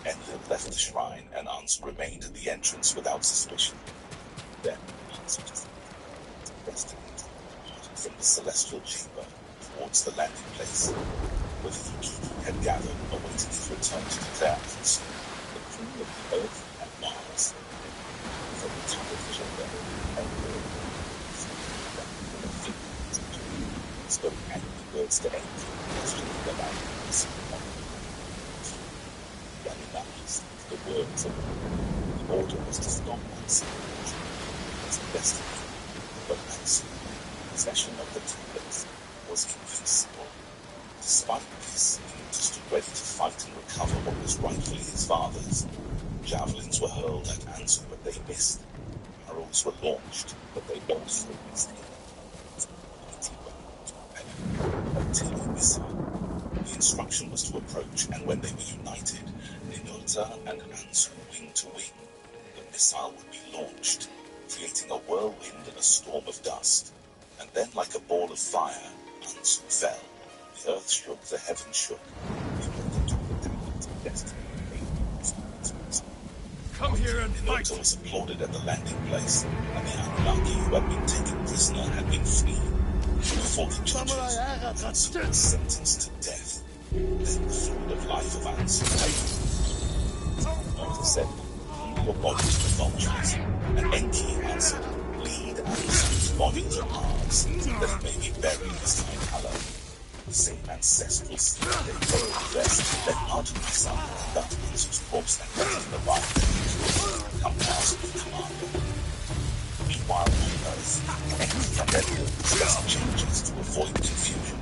Enlil left the shrine, and Anzu remained at the entrance without suspicion. Then Anzu destiny departed from the celestial chamber towards the landing place, where the Igigi had gathered, awaiting his return to declare Anzu the queen of the earth and Mars. From the top of the chamber, Enlil spoke angry words to Enki, questioning the language of the Anunnakis. The words of the order was to stop Anzu as a destiny. But Anzu, in possession of the tablets, was invincible. Despite this, he stood ready to fight and recover what was rightfully his father's. Javelins were hurled at Anzu, but they missed. Arrows were launched, but they also missed him. Artillery missile. The instruction was to approach, and when they were united, Ninurta and Anzu wing to wing, the missile would be launched, creating a whirlwind and a storm of dust. And then, like a ball of fire, Anzu fell. The earth shook, the heavens shook. Come here and fight! Ninurta was applauded at the landing place, and the Anunnaki who had been taken prisoner had been freed. Before the judges, Anzu was sentenced to death. Then the fluid of life of Anzu. Ninurta said, "Lead your body to the vultures," and Enki answered, "Lead Anzu's body to Mars, that it may be buried as Valhalla." The same ancestral seed they both possessed led part of the sun to conduct Anzu's corpse and let him arrive to come past the commander. Meanwhile, on Earth, Enki and Enlil discussed changes to avoid confusion.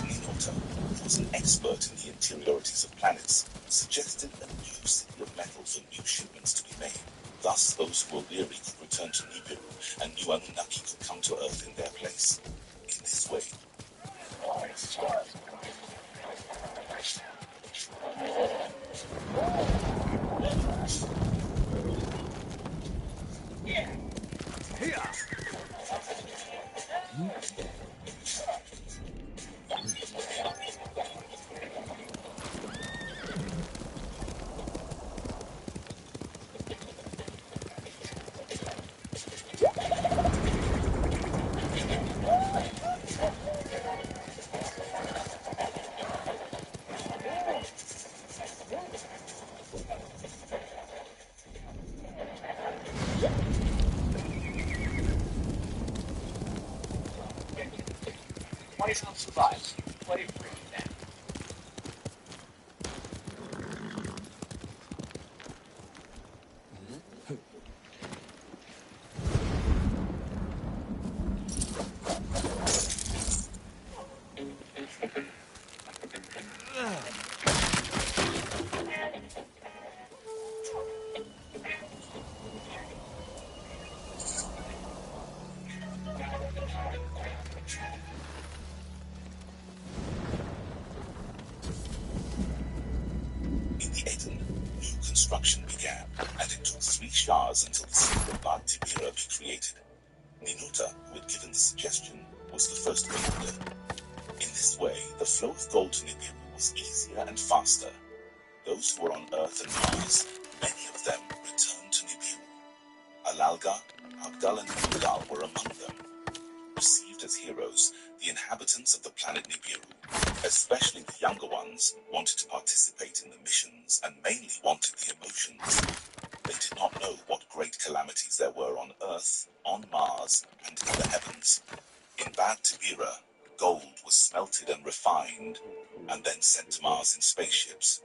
Ninurta, who was an expert in the interiorities of planets, suggested a new city of metal for new shipments to be made. Thus, those who were weary could return to Nibiru, and new Anunnaki could come to Earth in their place. In this way, Some survives. Play free now. Construction began, and it took 3 Shahs until the city of Bad Tibira be created. Ninurta, who had given the suggestion, was the first builder. In this way, the flow of gold to Nibiru was easier and faster. Those who were on Earth and Mars, many of them returned to Nibiru. Alalga, Abdal, and Abdal were among them. Received as heroes, the inhabitants of the planet Nibiru, especially the younger ones, wanted to participate in the missions and mainly wanted the emotions. They did not know what great calamities there were on Earth, on Mars, and in the heavens. In Bad Tibira, gold was smelted and refined, and then sent to Mars in spaceships.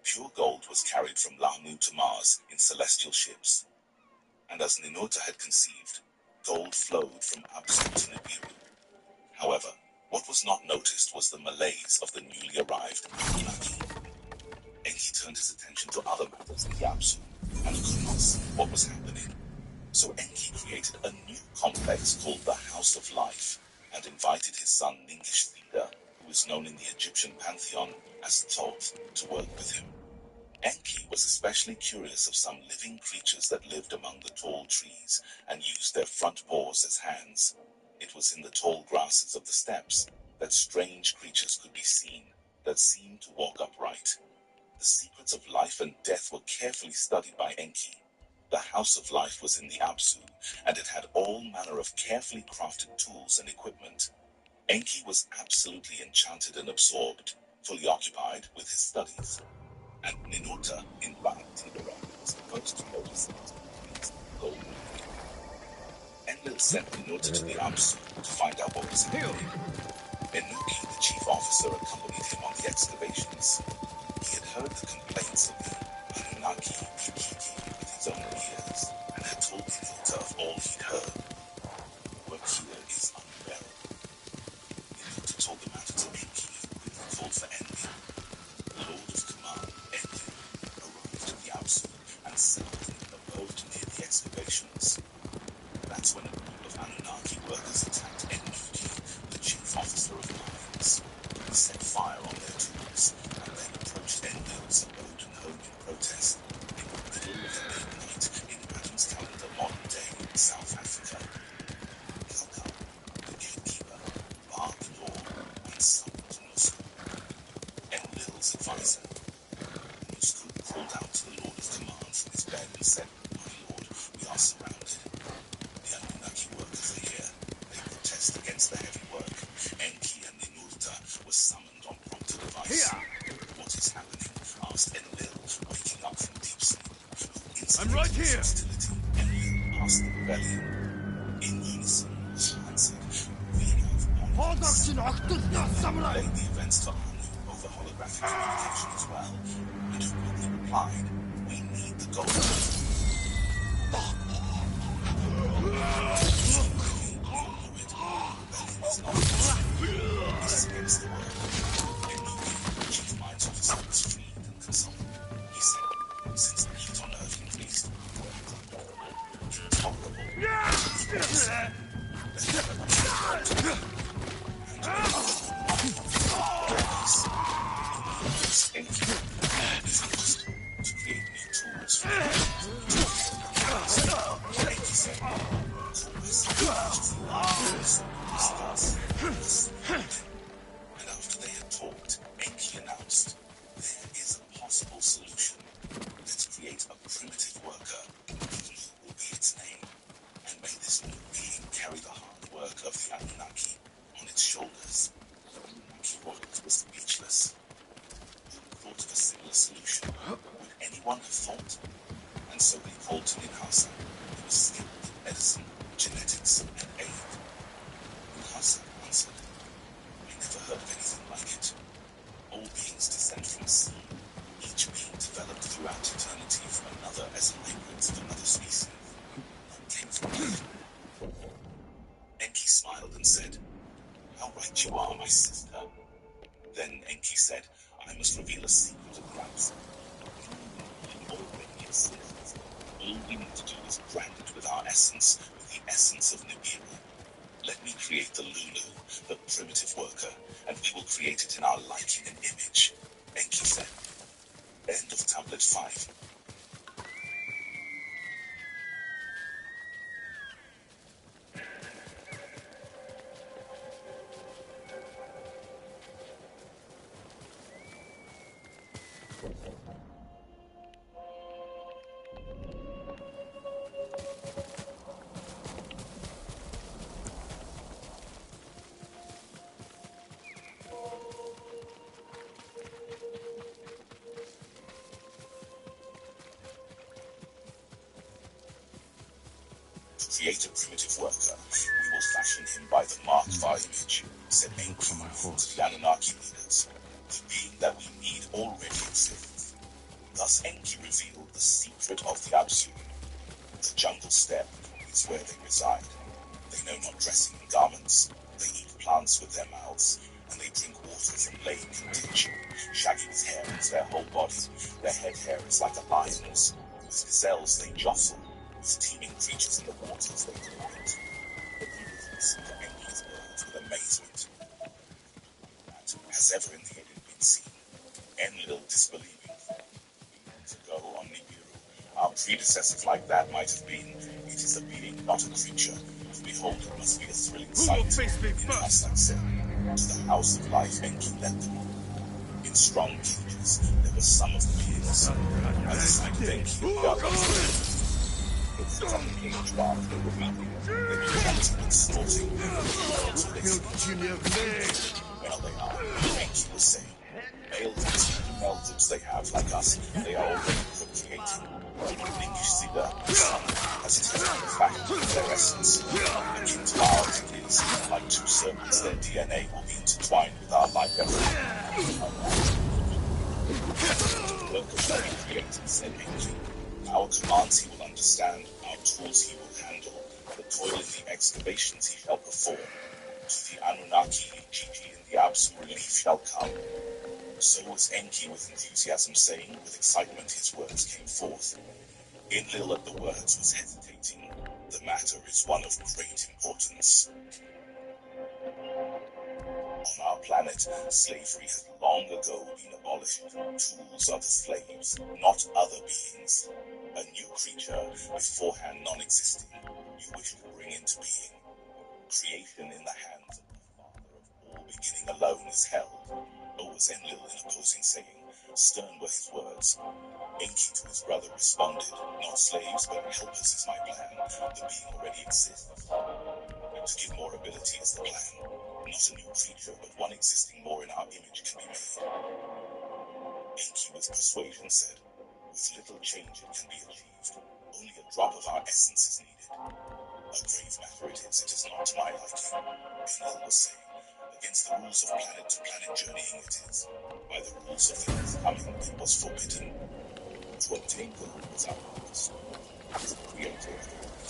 Pure gold was carried from Lahmu to Mars in celestial ships. And as Ninurta had conceived, gold flowed from Apsu to Nibiru. However, what was not noticed was the malaise of the newly arrived Anunnaki. Enki turned his attention to other matters in the Apsu and could not see what was happening. So Enki created a new complex called the House of Life and invited his son Ningishvida, who is known in the Egyptian pantheon as Thoth, to work with him. Enki was especially curious of some living creatures that lived among the tall trees and used their front paws as hands. It was in the tall grasses of the steppes that strange creatures could be seen that seemed to walk upright. The secrets of life and death were carefully studied by Enki. The House of Life was in the Apsu, and it had all manner of carefully crafted tools and equipment. Enki was absolutely enchanted and absorbed, fully occupied with his studies. And Ninurta in Bad Tibira was the first to notice it. Golden. Enlil sent Ninurta to the Apsu to find out what was happening. Enuki, the chief officer, accompanied him on the excavations. He had heard the complaints of the Anunnaki Ikiki with his own ears, and had told Ninurta of all he'd heard. What here is unbearable. Ninurta told the matter to Enki, who called for Enlil. The Lord of Command, Enlil, arrived at the Apsu and settled in an abode near the excavations. That's when a group of Anunnaki workers attacked Ennuki, the chief officer of mines. They set fire on their tools, and then approached Enlil's abode and home in protest. In the middle of the midnight, in Adam's calendar modern day in South Africa. Kalka, the gatekeeper, barred the door and summoned Nusku. Enlil's advisor. Nusku called out to the Lord of Command from his bed and said, "My lord, we are surrounded. The Anunnaki workers are here. They protest against the heavy work. Enki and Ninurta were summoned on prompted advice." "What is happening?" asked Enlil, waking up from deep sleep. I'm right here. Hostility. Enlil asked the rebellion. In unison, she answered, "We have orders." Relayed the events to Anu over holographic communication as well, and who quickly replied, "We need the gold." This is against the world. Enuki, the chief mines officer, was freed and consulted. He said, "Since the heat on Earth increased, intolerable. And after they had talked, Enki announced, there is a possible solution. Let's create a primitive worker. He will be its name. And may this new being carry the hard work of the Anunnaki on its shoulders. The Anunnaki royals were speechless. Who thought of a similar solution? Would anyone have thought? And so they called to Ninhasa, who was skilled in medicine, genetics, and aid. Ninhasa answered, I never heard of anything like it. All beings descend from a sea, each being developed throughout eternity from another as a hybrid of another species. None came from earth. Enki smiled and said, how right you are, my sister. Then Enki said, I must reveal a secret of the Absolute. Already exists. All we need to do is brand it with our essence, with the essence of Nibiru. Let me create the Lulu, the primitive worker, and we will create it in our liking and image. Enki said. End of Tablet 5. To create a primitive worker, we will fashion him by the mark of our image, said Enki to the Anunnaki leaders. The being that we need already exists. Thus Enki revealed the secret of the Absolute. The jungle steppe is where they reside. They know not dressing in garments. They eat plants with their mouths, and they drink water from lake and ditch. Shaggy with hair is their whole body. Their head hair is like a lion's. With gazelles they jostle. With teeming creatures in the waters they delight. The leaders listened to Enki's words with amazement. That has ever in the Eden been seen. Enlil disbelieving. Eons ago on Nibiru, our predecessors like that might have been. It is a being, not a creature. To behold it must be a thrilling sight. In Aslak said, to the house of life Enki led them. In strong cages, there were some of the beings. At the sight of Enki, the others. It's from the cage bar they were weeping. They were chanting and snorting. Well, they are. Enki was saying. Males and female groups they have, like us, they are already procreating. English Sida, the sun, has taken the fact of their essence. Akin to ours it is, like two serpents, their DNA will be intertwined with our life effort. Workers shall be created, said Enki. Our commands he will understand, our tools he will handle, the toil in the excavations he shall perform. To the Anunnaki, Gigi in the Absolute relief shall come. So was Enki with enthusiasm saying, with excitement his words came forth. Enlil at the words was hesitating. The matter is one of great importance. On our planet, slavery has long ago been abolished. Tools are the slaves, not other beings. A new creature, beforehand non-existing, you wish to bring into being. Creation in the hands of the Father of all beginning alone is held. O was Enlil in opposing saying, stern were his words. Enki to his brother responded, not slaves, but helpers is my plan. The being already exists. To give more ability is the plan. Not a new creature, but one existing more in our image can be made. Enki with persuasion said, with little change it can be achieved. Only a drop of our essence is needed. A grave matter it is not to my liking. Enlil was saying, against the rules of planet-to-planet journeying it is. By the rules of things coming it was forbidden. To obtain gold was our purpose. As the creator of the world.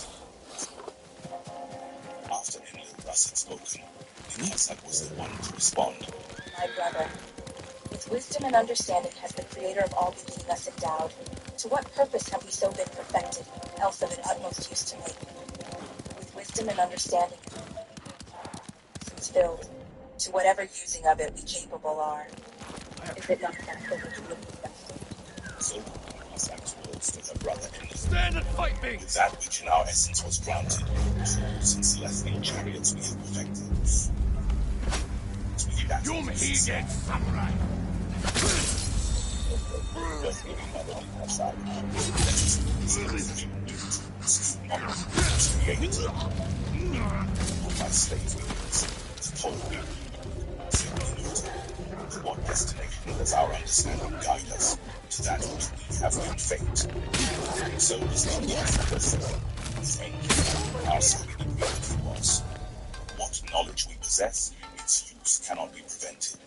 After Enlil thus had spoken, Ninhasa was the one to respond. My brother, with wisdom and understanding has the creator of all being us endowed. To what purpose have we so been perfected, else of an utmost use to make? With wisdom and understanding, since filled, to whatever using of it we capable are. Is it not that for which we have invested? So Ninhasa words to her brother Enlil. stand and fight me! With that which in our essence was granted, tools and celestial chariots we have perfected. You may get samurai! My slave leaders, to what destination does our understanding guide us? To that which we have been fate. And so does the universe. Our spirit to us. What knowledge we possess, its use cannot be prevented.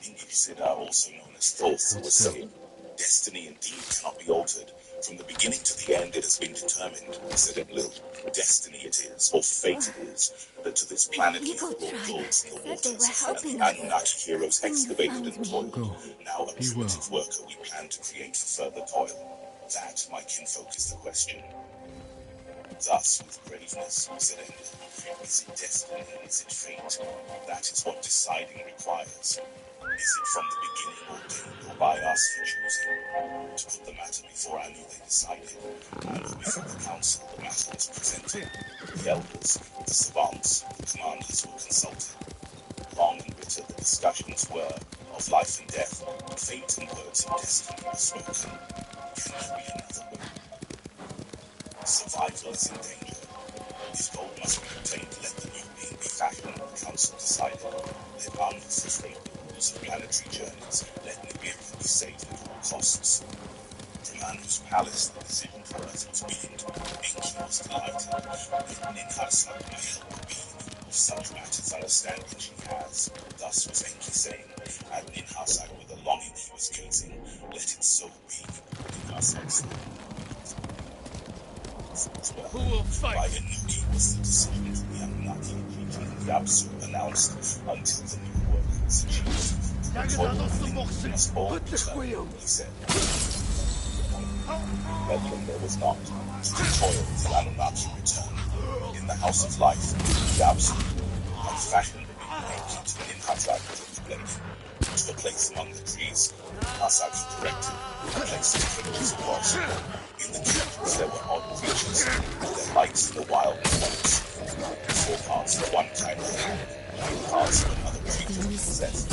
English Siddha, also known as Thoth, was saying, destiny indeed cannot be altered. From the beginning to the end it has been determined, said Enlil. Destiny it is, or fate it is, that to this planet we have brought gods in the waters, and the Anunnaki heroes excavated and toiled. Now a primitive worker we plan to create for further toil. That, my kinfolk, is the question. Thus, with braveness, said Enlil, is it destiny, is it fate? That is what deciding requires. Is it from the beginning ordained, or by us for choosing? To put the matter before Anu, they decided, and before the council the matter was presented. The elders, the savants, the commanders were consulted. Long and bitter the discussions were, of life and death, fate and words of destiny were spoken. Can there be another way? Survival is in danger. If gold must be obtained, let the new being be fashioned, the council decided. Let armies sustain the rules of planetary journeys, let Nibiru be saved at all costs. From Anu's palace, the decision for us was beamed. Enki was delighted. Let Ninhursag my helper be, of such matters understanding she has. Thus was Enki saying, and Ninhursag with a longing he was gazing, let it so be. Ninhursag said, Who will fight? By Inuki was the decision to the Anunnaki and the Apsu announced until the new work was achieved. The toil must all return, he said. But when there was not, to the toil the Anunnaki returned. In the House of Life, the Apsu had fashioned the new Enki to Ninhursag took the blade. To a place among the trees, Ninhursag directed, a place of creatures it was. In the creatures there were odd creatures, their lights the wild ones. 4 parts of one kind of hand, 9 parts of another creature possessed.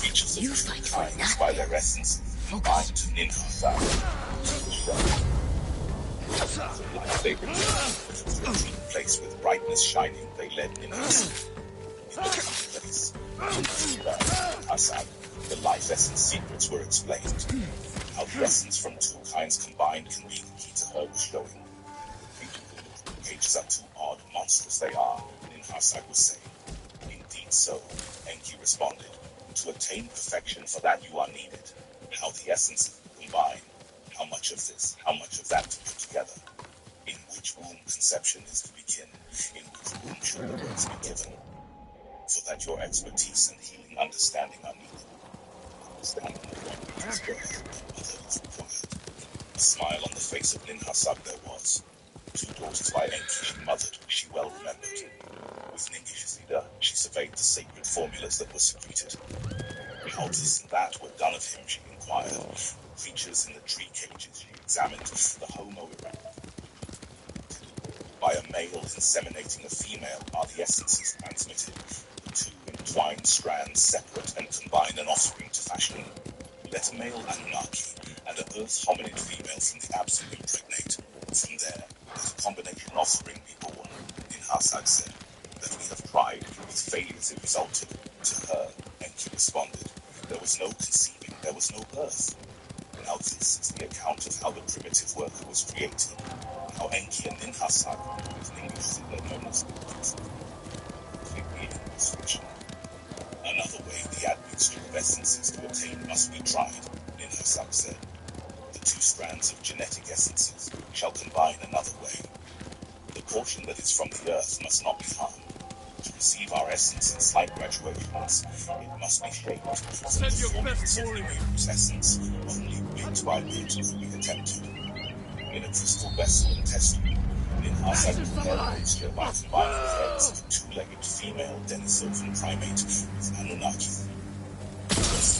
Creatures of 2 kinds by their essence, combined to Ninhursag. Like they returned to a deep place with brightness shining, they led Ninhursag. In the deep place, Ninhursag, the life essence secrets were explained. How the essence from 2 kinds combined can be the key to her was showing. Cages are too odd, monstrous they are, Ninhursag was saying. Indeed so, Enki responded. To attain perfection, for that you are needed. How the essences combine. How much of this, how much of that to put together. In which womb conception is to begin. In which womb should the words be given. For that your expertise and healing understanding are needed. Understanding of what is birth, mother is required. A smile on the face of Ninhursag there was. 2 daughters by Enki she mothered, she well remembered. With Ningish Siddha, she surveyed the sacred formulas that were secreted. How this and that were done of him, she inquired. Creatures in the tree cages she examined, the Homo erectus. By a male inseminating a female are the essences transmitted. The 2 entwined strands separate and combine an offspring to fashion. Let a male Anunnaki and an earth hominid female from the Apsu impregnate. From there, let a combination offspring be born. Ninhursag said, that we have tried, with failures it resulted. To her, Enki responded, there was no conceiving, there was no birth. Now this is the account of how the primitive worker was created. How Enki and Ninhursag, with Ningish Siddha known as another way the admixture of essences to attain must be tried, Ninhursag said. The 2 strands of genetic essences shall combine another way. The portion that is from the earth must not be harmed. To receive our essence in slight graduations, it must be shaped to the performance of Nibiru's essence, only bit by bit we attempted. In a crystal vessel and test tube, Ninhursag prepared a mixture by combining the heads of a 2-legged female Denisovan primate with Anunnaki. First,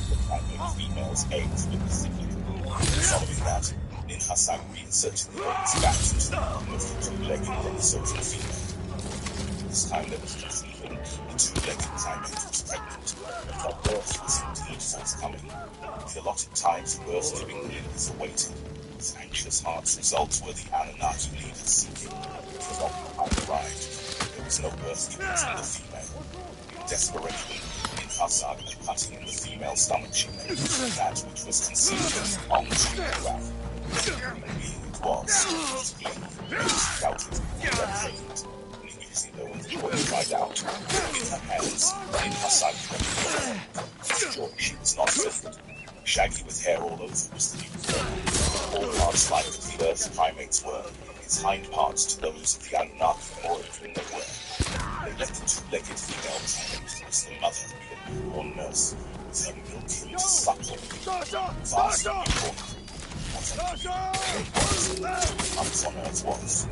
the primate female's eggs were disseminated. Following that, Ninhursag reinserted the eggs back into the womb of the two-legged Denisovan female. This time there was confusion. The two-legged primate was pregnant, but her birth was indeed forthcoming. The allotted time for birth-giving is awaited. With anxious hearts, results were the Anunnaki leaders seeking. The allotted time arrived. There was no birth-giving in the female. In desperation, Ninhursag, cutting in the female stomach, she made that which was conceived as long as she could grab. Being it was, she doubted, pregnant. Cried out. In her hands, Ninhursag with joy she was not filled. Shaggy with hair all over was the new all parts like the Earth's primates were, its hind parts to those of the Anunnaki more than they were. They left the two-legged female primate as the mother to be a newborn nurse, with her milking to suckle. Vast newborn months on Earth was.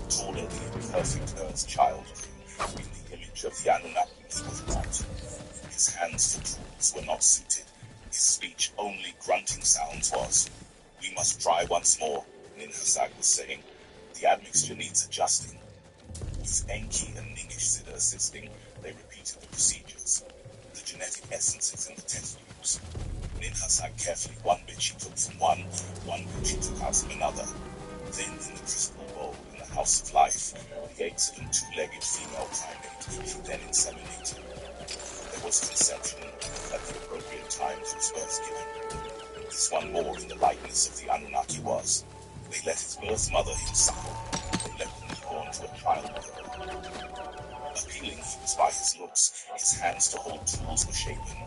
Taller than the perfect Earth's child, in the image of the Anunnaki was not. His hands for tools were not suited. His speech only grunting sounds was. We must try once more, Ninhursag was saying. The admixture needs adjusting. With Enki and Ningishzida assisting, they repeated the procedures. The genetic essences in the test tubes. Ninhursag carefully one bit she took from one bit she took out from another. Then in the crystal bowl in the House of Life, the eggs of a two-legged female primate she then inseminated. There was conception at the appropriate times was birth given. This one more in the likeness of the Anunnaki was. They let his birth mother him suckle. They let the newborn to a child mother. Appealing he was by his looks, his hands to hold tools were shapen.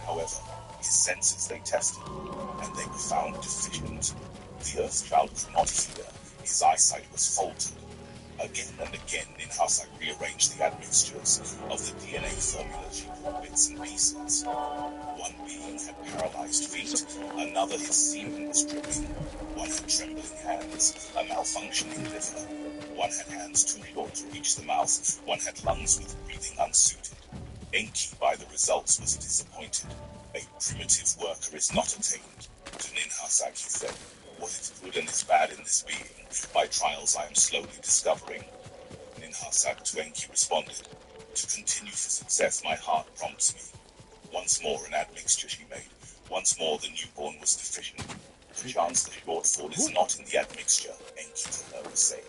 However, his senses they tested, and they were found deficient. The Earth child could not hear. His eyesight was faulted. Again and again, Ninhursag rearranged the admixtures of the DNA formula she put bits and pieces. One being had paralyzed feet, another his semen was dripping. One had trembling hands, a malfunctioning liver. One had hands too short to reach the mouth. One had lungs with breathing unsuited. Enki, by the results, was disappointed. A primitive worker is not attained. To Ninhursag he said, what is good and is bad in this being, by trials I am slowly discovering. Ninhursag to Enki responded, to continue for success my heart prompts me. Once more an admixture she made, once more the newborn was deficient. Perchance the shortfall is not in the admixture, Enki to her was saying.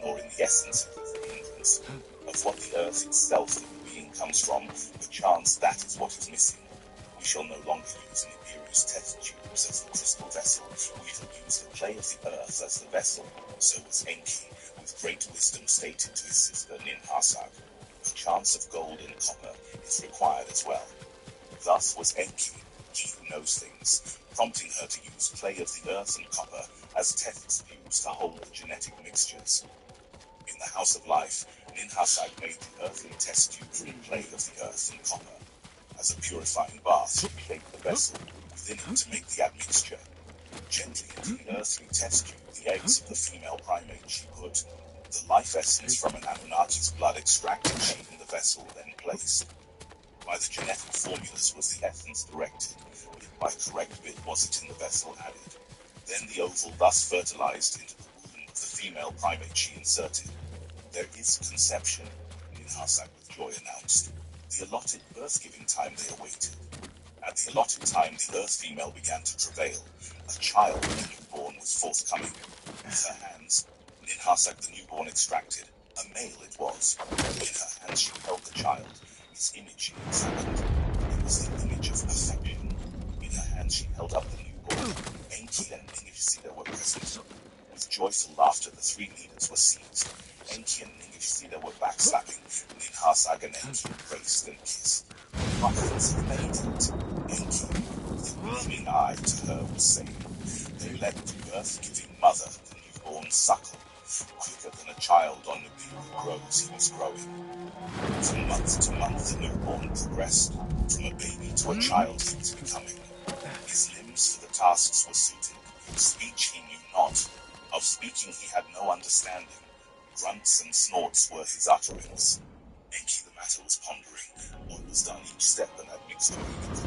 Nor in the essence of the hindrance, of what the earth itself that the being comes from, perchance that is what is missing. We shall no longer use Nibiru's test tubes as the crystal vessel. We shall use the clay of the earth as the vessel. So was Enki, with great wisdom stated to his sister Ninhursag. The chance of gold and copper is required as well. Thus was Enki, he who knows things, prompting her to use clay of the earth and copper as test tubes to hold the genetic mixtures. In the House of Life, Ninhursag made the earthly test tube from clay of the earth and copper. As a purifying bath, she shaped the vessel within it to make the admixture. Gently into the earthly test tube, the eggs of the female primate she put. The life essence from an Anunnaki's blood extracted she in the vessel, then placed. By the genetic formulas was the essence directed, by correct bit was it in the vessel added. Then the oval thus fertilized into the womb of the female primate she inserted. There is conception, Ninhursag with joy announced. The allotted birth-giving time they awaited. At the allotted time, the earth female began to travail. A child, the newborn, was forthcoming. With her hands, Ninhursag the newborn extracted. A male it was. In her hands she held the child. His image she examined. It was the image of perfection. In her hands she held up the newborn. Enki and Ningishzida were present. With joyful laughter, the three leaders were seized. Enki and Ningishzida were backslapping. Ninhursag and Enki embraced and kissed. Ruffians have made it. Enki, with a gleaming eye to her, was saying, they led the birth-giving mother, the newborn suckle. Quicker than a child on Nibiru grows, he was growing. From month to month, the newborn progressed. From a baby to a child he was becoming. His limbs for the tasks were suited. Speech he knew not. Of speaking he had no understanding. Grunts and snorts were his utterings. Enki the matter was pondering. What was done each step an admixture needed.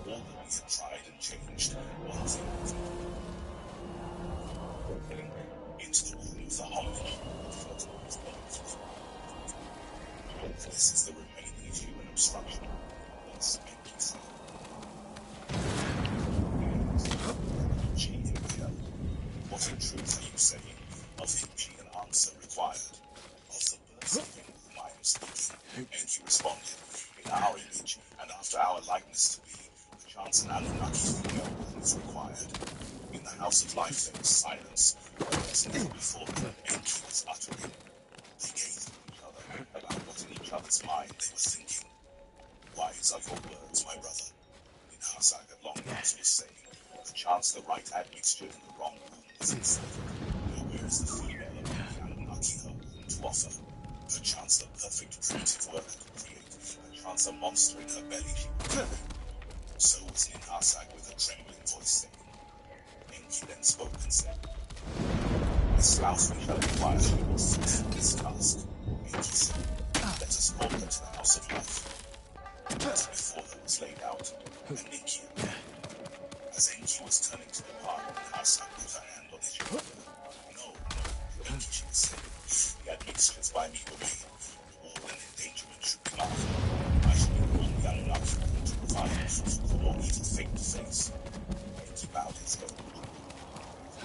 All that had tried and changed one thing into the womb of the hominid. This is the remaining human obstruction. That's Enki said. What in truth are you saying? Of Enki an answer required. Of the person whom I am speaking. Enki responded, in our image and after our likeness to be, perchance an Anunnaki female is required. In the house of life there was silence, whereas never before Enki was uttering. They gazed at each other about what in each other's mind they were thinking. Wise are your words, my brother. In Hasag at long last was saying, perchance the right admixture and the wrong womb was inserted. Where is the female of the Anunnaki her womb to offer? Perchance the perfect primitive worker to create, perchance a monster in her belly she would create. So was Ninhasag with a trembling voice saying. Enki then spoke and said, this spouse we shall require she will fulfill this task. Enki said, let us call her to the house of life. As before her was laid out, and Enki as Enki was turning to depart, Ninhasag put her hand on his shoulder. No, Enki, she was saying, the admixtures by me were made. All and endangerment should be mine. I should be the one the Anunnaki want to provide for the Lord to face to face. Enki bowed his head. In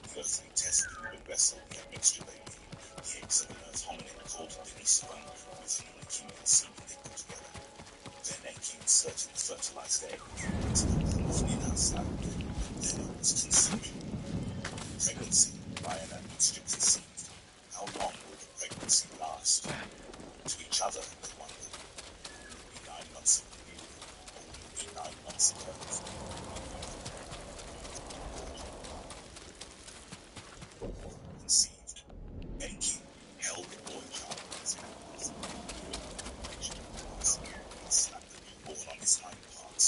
the earthly test human vessel, the admixture they made, the eggs of an earth hominid called Denisuban, with whom the female semen they put together. Then Enki inserted the fertilized egg into the womb of Ninhasag. Then it was conception. Pregnancy by an admixture conceived. How long will the pregnancy last? To each other they wondered. Will it be 9 months of the year, or will it be 9 months of earth? Conceived. Enki held the boy child in his hands. He slapped the newborn on his hind parts.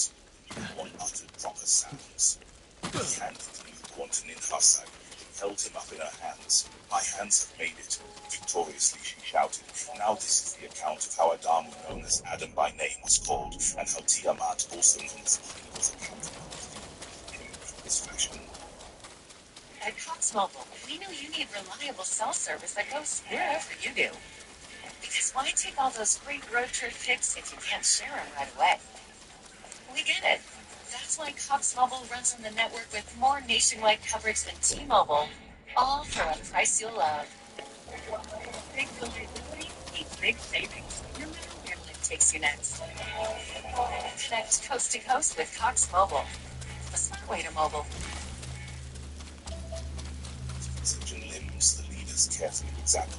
The newborn uttered proper sounds. He handed the newborn to Ninhasag. She held him up in her hands. My hands have made it. Victoriously she shouted. Now this is the account of how Adamu, known as Adam by name, was called, and how Tiamat, also known as Eve, was accounted in this fashion. At Cox Mobile, we know you need reliable cell service that goes wherever you do. Because why take all those great road trip pics if you can't share them right away? We get it. That's why Cox Mobile runs on the network with more nationwide coverage than T-Mobile, all for a price you'll love. Big reliability means big savings, no matter where life takes you next. Connect coast to coast with Cox Mobile, the smart way to mobile. Such limbs the leaders carefully examined.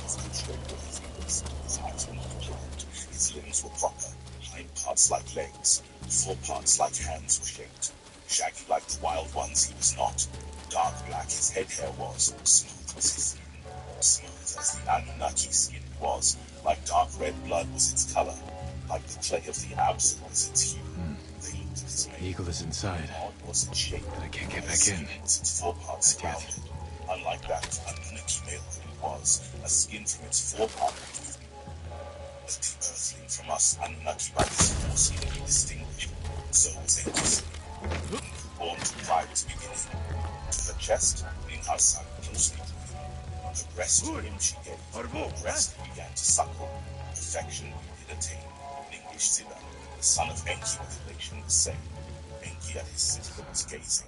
His control of his fingers, his eyes were not blind. His limbs were proper, hind parts like legs, fore parts like hands were shaped. Shaggy like the wild ones he was not. Dark black his head hair was, smooth was his skin. Smooth as the Anunnaki skin was, like dark red blood was its color, like the clay of the Abzu was its hue. They looked at his The eagle is inside. odd was its shape, But I can't get back in. was its foreparts Not yet. rounded. Unlike that Anunnaki male who it was, a skin from its forepart was different. As the earthling from us Anunnaki by this foreskin we distinguished, so was Enki's. Born to cry was beginning. To her chest, Ninhasag closely drew him. The breast to him she gave. The breast he began to suckle. Perfection he did attain. In English Silla, the son of Enki with elation was saying. Enki at his sister was gazing.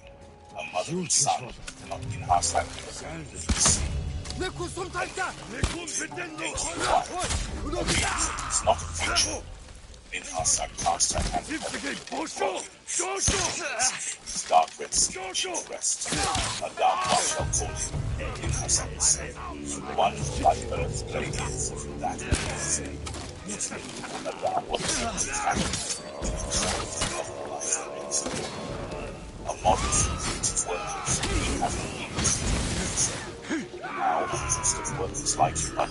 A mother and son, not Ninhasag he was seeing. Enki is not a creature. Ninhasag cast her hand upon his dark red skin cheek rest. A dark one shall call him. Ninhasag will say, one who like earth blade is, that will he say. A dark one seems its action. A model for creative workers, he having ears. Now hundreds of workers like him are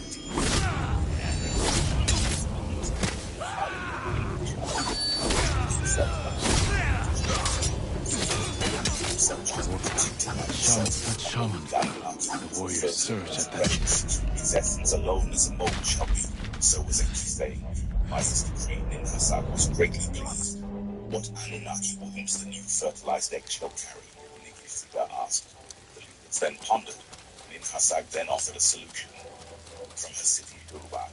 That shaman. The warriors surge at that. His essence alone as a mold shall be. So was Enki saying. By his decree, Ninhasag Ninhasag was greatly pleased. What Anunnaki wounds the new fertilized eggshell carry? Ningishzida asked. The leaders then pondered. Ninhasag then offered a solution. From her city, Urubak,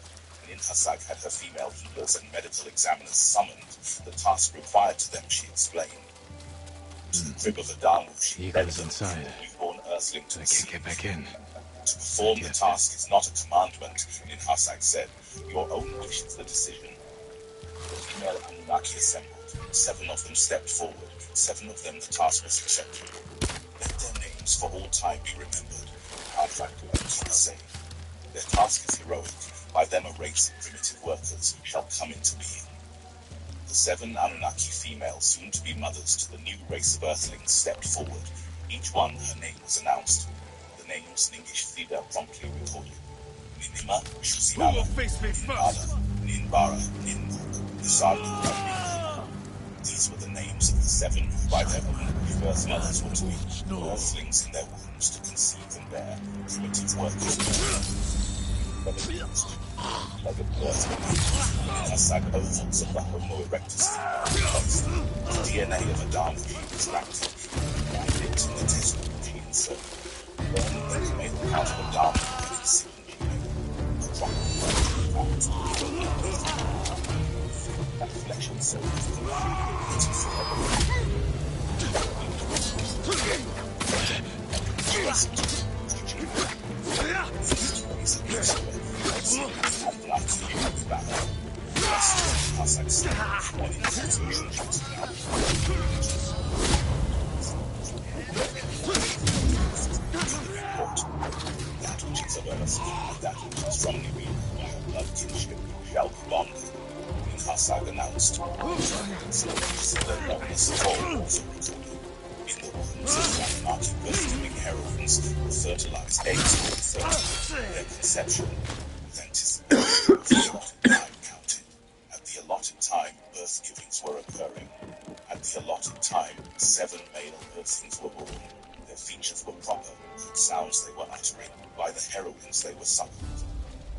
Ninhasag had her female healers and medical examiners summoned. The task required to them, she explained. To the crib of Adamu, she led them through a newborn earthling to the sea. Get back in. To perform the task is not a commandment, Ninhasag said. Your own wish is the decision. The female Anunnaki assembled. 7 of them stepped forward. 7 of them the task was accepted. Let their names for all time be remembered. Ninhasag could say. Their task is heroic. By them a race of primitive workers shall come into being. The 7 Anunnaki females, soon to be mothers to the new race of earthlings, stepped forward. Each one, her name was announced. The names Ningishzida promptly recorded. Ninima, Shusinama, Ninbala, Ninbara, Ninbu, Nisardu, and Ninima. These were the names of the 7 who by their own birth mothers were to be earthlings in their wombs to conceive and bear primitive workers. Like a birth Ninhasag ovals of the Homo erectus. The DNA of Adamu was active, and it in the test gene insert. Then they made a part of Adamu and its second gene, a drop of that flesh and soul that which is of earth, and that which is from the real blood kinship, shall be bonded. Ninhasag announced. The numbers of all also recorded. In the wombs of the Anunnaki birth-giving heroines, the fertilized eggs were referred. Their conception with anticipation of the allotted time counted. At the allotted time, birth givings were occurring. At the allotted time, 7 male earthlings were born. Their features were proper, good sounds they were uttering. By the heroines they were suckled.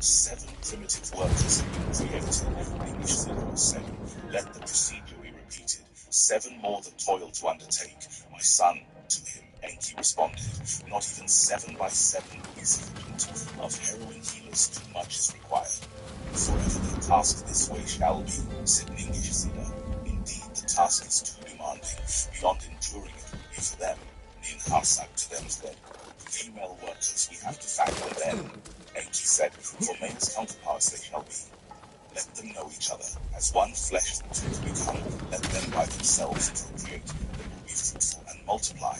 7 primitive workers had been created, Ninhasag was saying. Let the procedure be repeated. 7 more that toil to undertake. My son, to him, Enki responded. Not even 7 by 7 would be sufficient. Of heroine healers too much is required. Forever their task this way shall be, said Ningishzida. Indeed, the task is too demanding. Beyond enduring it will be for them. Ninhasag to them said. Female workers we have to factor them. Enki said, for men's counterparts they shall be. Let them know each other. As one flesh and two become, let them by themselves procreate. They will be fruitful and multiply.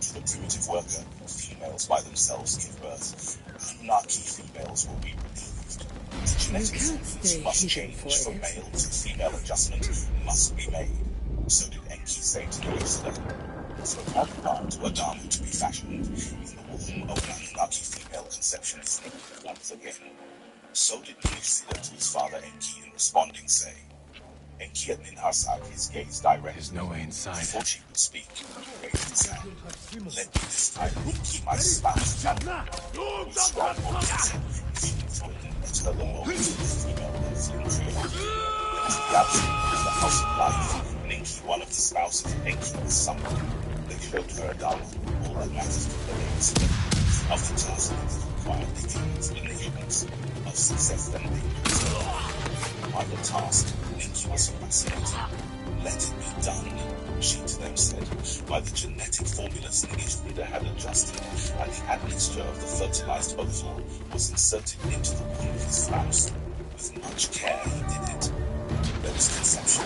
To the primitive worker, females by themselves give birth. Anunnaki females will be relieved. The genetic sequence must change from male to female adjustment must be made. So did Enki say to Ninhasag. So counterpart to Adamu to be fashioned in the womb of an Anunnaki female conception is named once again. So did Ninhasag to his father Enki in responding say. Enki at Ninhasag, his gaze direct. There's no way inside. Before she could speak, he raised his hand. Let me this time Enki, my spouse, and we strive for peace. If she is willing, let her the moment of the female earthling created. There is the absolute in the house of life. And Enki, one of the spouses, Enki was summoned. They showed her Adamu, all that matters to the ladies. Of the task that is required, they gave explanations of success and dangers. By the task, Enki was fascinated. Let it be done, she to them said. By the genetic formulas Ningishzida had adjusted, and the admixture of the fertilized oval was inserted into the womb of his spouse. With much care he did it. There was conception.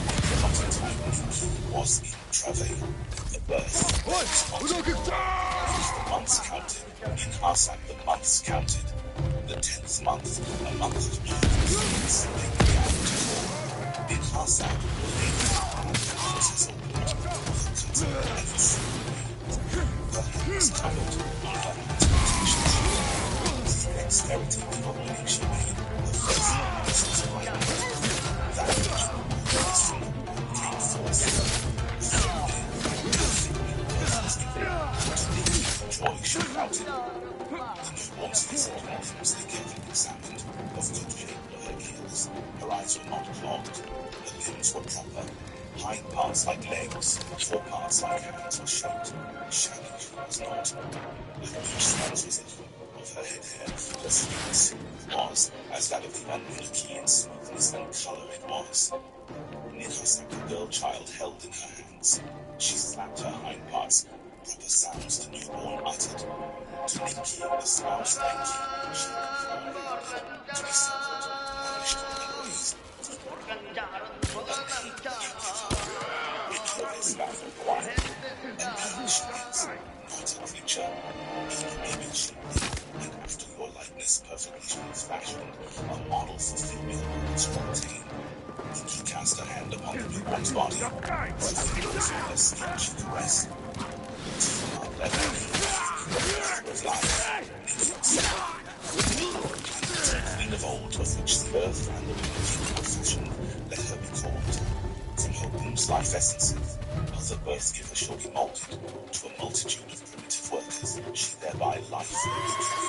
The allotted time was in travail. The birth was the months counted. Ninhasag, the months counted. The 10th month, a month of Eves, they began to fall. Ninhasag, the hands titled on her expectations. The dexterity of opening she made, the first analysis of my that which was from the womb came forth. Joy she felt. The newborn's physical organs they carefully examined, of good shape were her gills, features. Her eyes were not clogged. Her limbs were proper. Hind parts like legs, fore parts like hands were shaped. Shaggy she was not. Like each strands was a of her head hair, her skin smooth was, as that of the Anunnaki in smoothness and colour it was. Nidhossak, the girl child, held in her hands. She slapped her hind parts, proper sounds the newborn uttered. To Ninki, the spouse Enki, she confined. To be suckled, nourished, and raised. This mouth and quiet, and now she is not a creature, in image she made, and after your likeness perfectly she is fashioned, a model for female worlds to obtain. Ninki cast her hand upon the newborn's body, her fingers on her skin she caressed. Let her with life, the queen of old, of which the earth and the wind were fashioned, let her be called. From her womb's life essences, other birth giver shall be molded to a multitude of primitive workers, she thereby life will be given.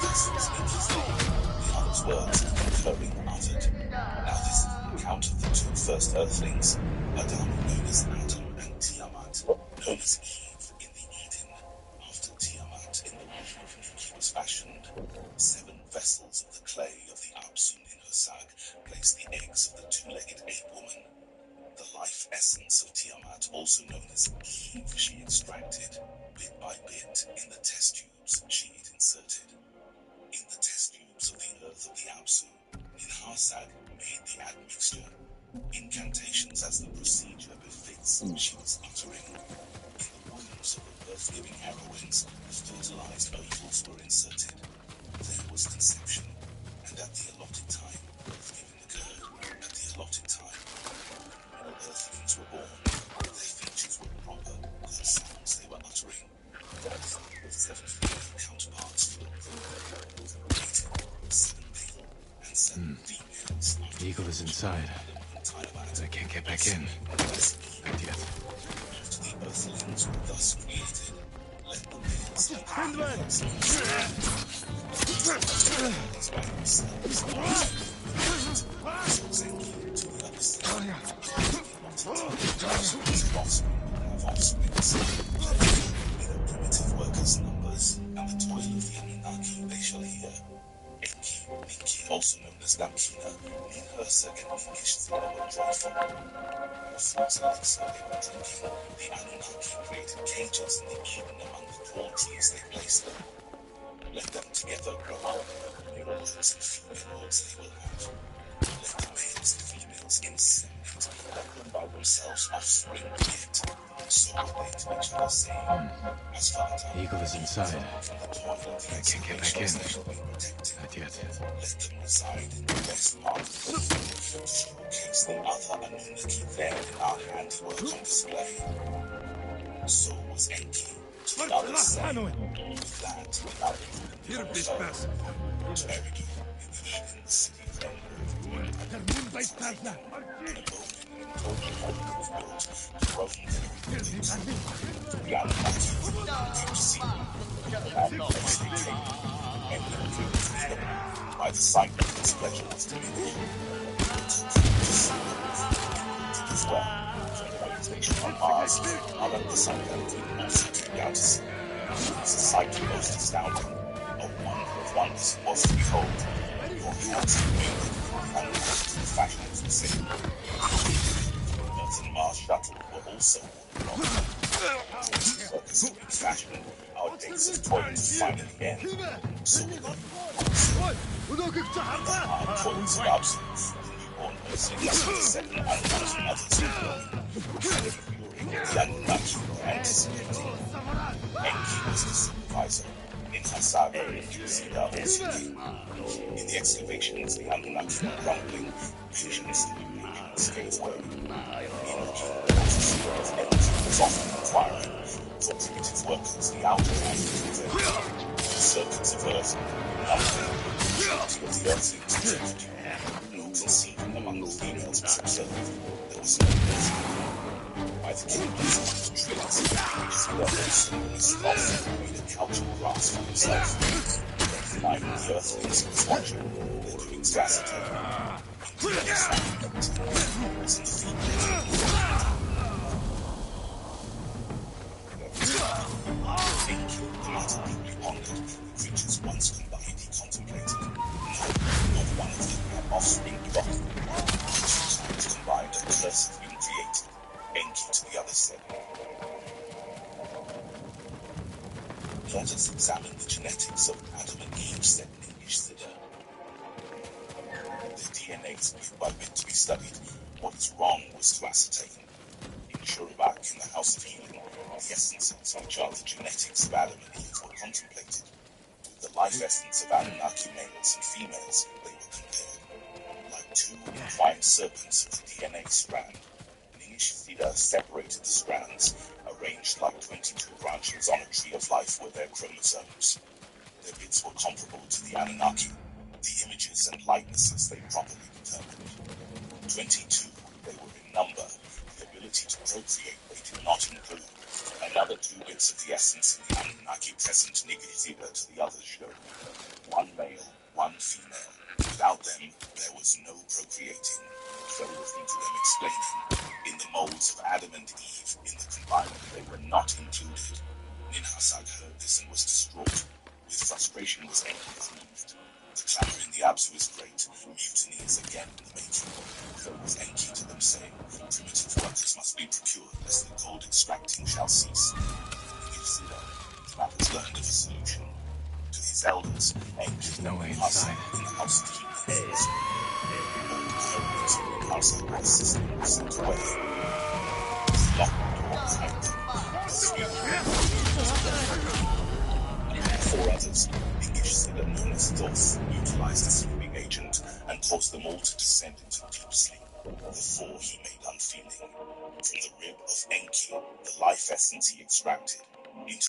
Thus was Ninki's name, the other's words concurring uttered. Now this is the account of the two first earthlings, Adamu known as Adam and Tiamat, known as Eve in the Eden, after Tiamat in the womb of Ninki was fashioned. 7 vessels of the clay of the Apsun in Hosag placed the eggs of the two-legged ape-woman. The life essence of Tiamat, also known as Eve, she extracted, bit by bit, in the test tubes she had inserted. In the test tubes of the earth of the Apsu, Ninhasag made the admixture. Incantations as the procedure befits she was uttering. In the wombs of the birth-giving heroines, the fertilized ovals were inserted. There was conception, and at the allotted time, birth-giving occurred. At the allotted time, earthlings were born. Their features were proper, the sounds they were uttering. Thus, with 7 female counterparts filled with mated, 7 male, and 7 females. The eagle is inside. I can't get back in. Not yet. After the earthlings were thus created, let the males and females by themselves. Zenki to the other side. Offspring have offsprings. With primitive workers' numbers and the toil of the Anunnaki they shall hear. Enki, Ninki, also known as Damkina, Ninhasag and Ninkish were joyful. Before the elixir they were drinking, the Anunnaki created cages in the Eden among the tall trees they placed them. Let them together grow up. Males and females they will have. Let the males and females inseminate. Let them by themselves offspring beget. So are they to each other saying, as for the eagle is inside. I can't get back in. Not yet. Let them reside in the best part of the world to showcase the other Anunnaki there in our handiwork on display. So was Enki to the other side. With that, the other buried in the city of Enlil. By the sight of his pleasure was diminished. As well, from the habitation on Mars, Alan also came down to see. It was a sight most astounding. A wonder of wonders was to behold. Your hands wielded, and the fashions the same. Earth and Mars shuttle were also worn workers have been fashioned, our days of toil to finally end. So will our toils of absence, the newborn earthlings of the 7 unknown mothers of growing, the Anunnaki were anticipating. Enki was the supervisor. In Hasaga, Yuzida also came. In the excavations, the Anunnaki were grumbling, visions illuminating the cave way. Was often inquiring for primitive workers, the outer lands of the circuits of Earth, nothing of the earthlings observed. No conceiving among the females was observed. There was no earthling. By the kingdoms of the trees, which the earth was often made a couch of grass for himself. denying the Earthlings expansion, they're doing to ascertain the creatures once combined he contemplated. Not one of them had offspring begotten. Each times combined a curse had been created. Enki to the other said, "Let us examine the genetics of Adam and Eve," said English Siddha. Their DNAs bit by bit to be studied. What is wrong was to ascertain. In Shurubak, in the House of Healing, the essences which are the genetics of Adam and Eve were contemplated. With the life essence of Anunnaki males and females, they were compared. Like two entwined serpents of the DNA strand, English Siddha separated the strands, arranged like 22 branches on a tree of life were their chromosomes. Their bits were comparable to the Anunnaki, the images and likenesses they properly determined. 22, they were in number. The ability to procreate they did not include. Another 2 bits of the essence in the Anunnaki present Nigel to the others showed. 1 male, 1 female. Without them, there was no procreating. So listen to them explaining. In the molds of Adam and Eve, in the combined, they were not included. Ninhursag heard this and was distraught. With frustration was Enki. The clamor in the Absu is great. Mutiny is again in the making. So was Enki to them, saying, "Primitive workers must be procured, lest the gold extracting shall cease." Trappers learned of a solution. To his elders, Enki There's no way inside. in the House of Healing. The House of War system was sent away. Locked the doors empty. 4 others, English Siddha known as Thoth, utilized a sleeping agent and caused them all to descend into deep sleep. The 4 he made unfeeling. From the rib of Enki, the life essence he extracted, into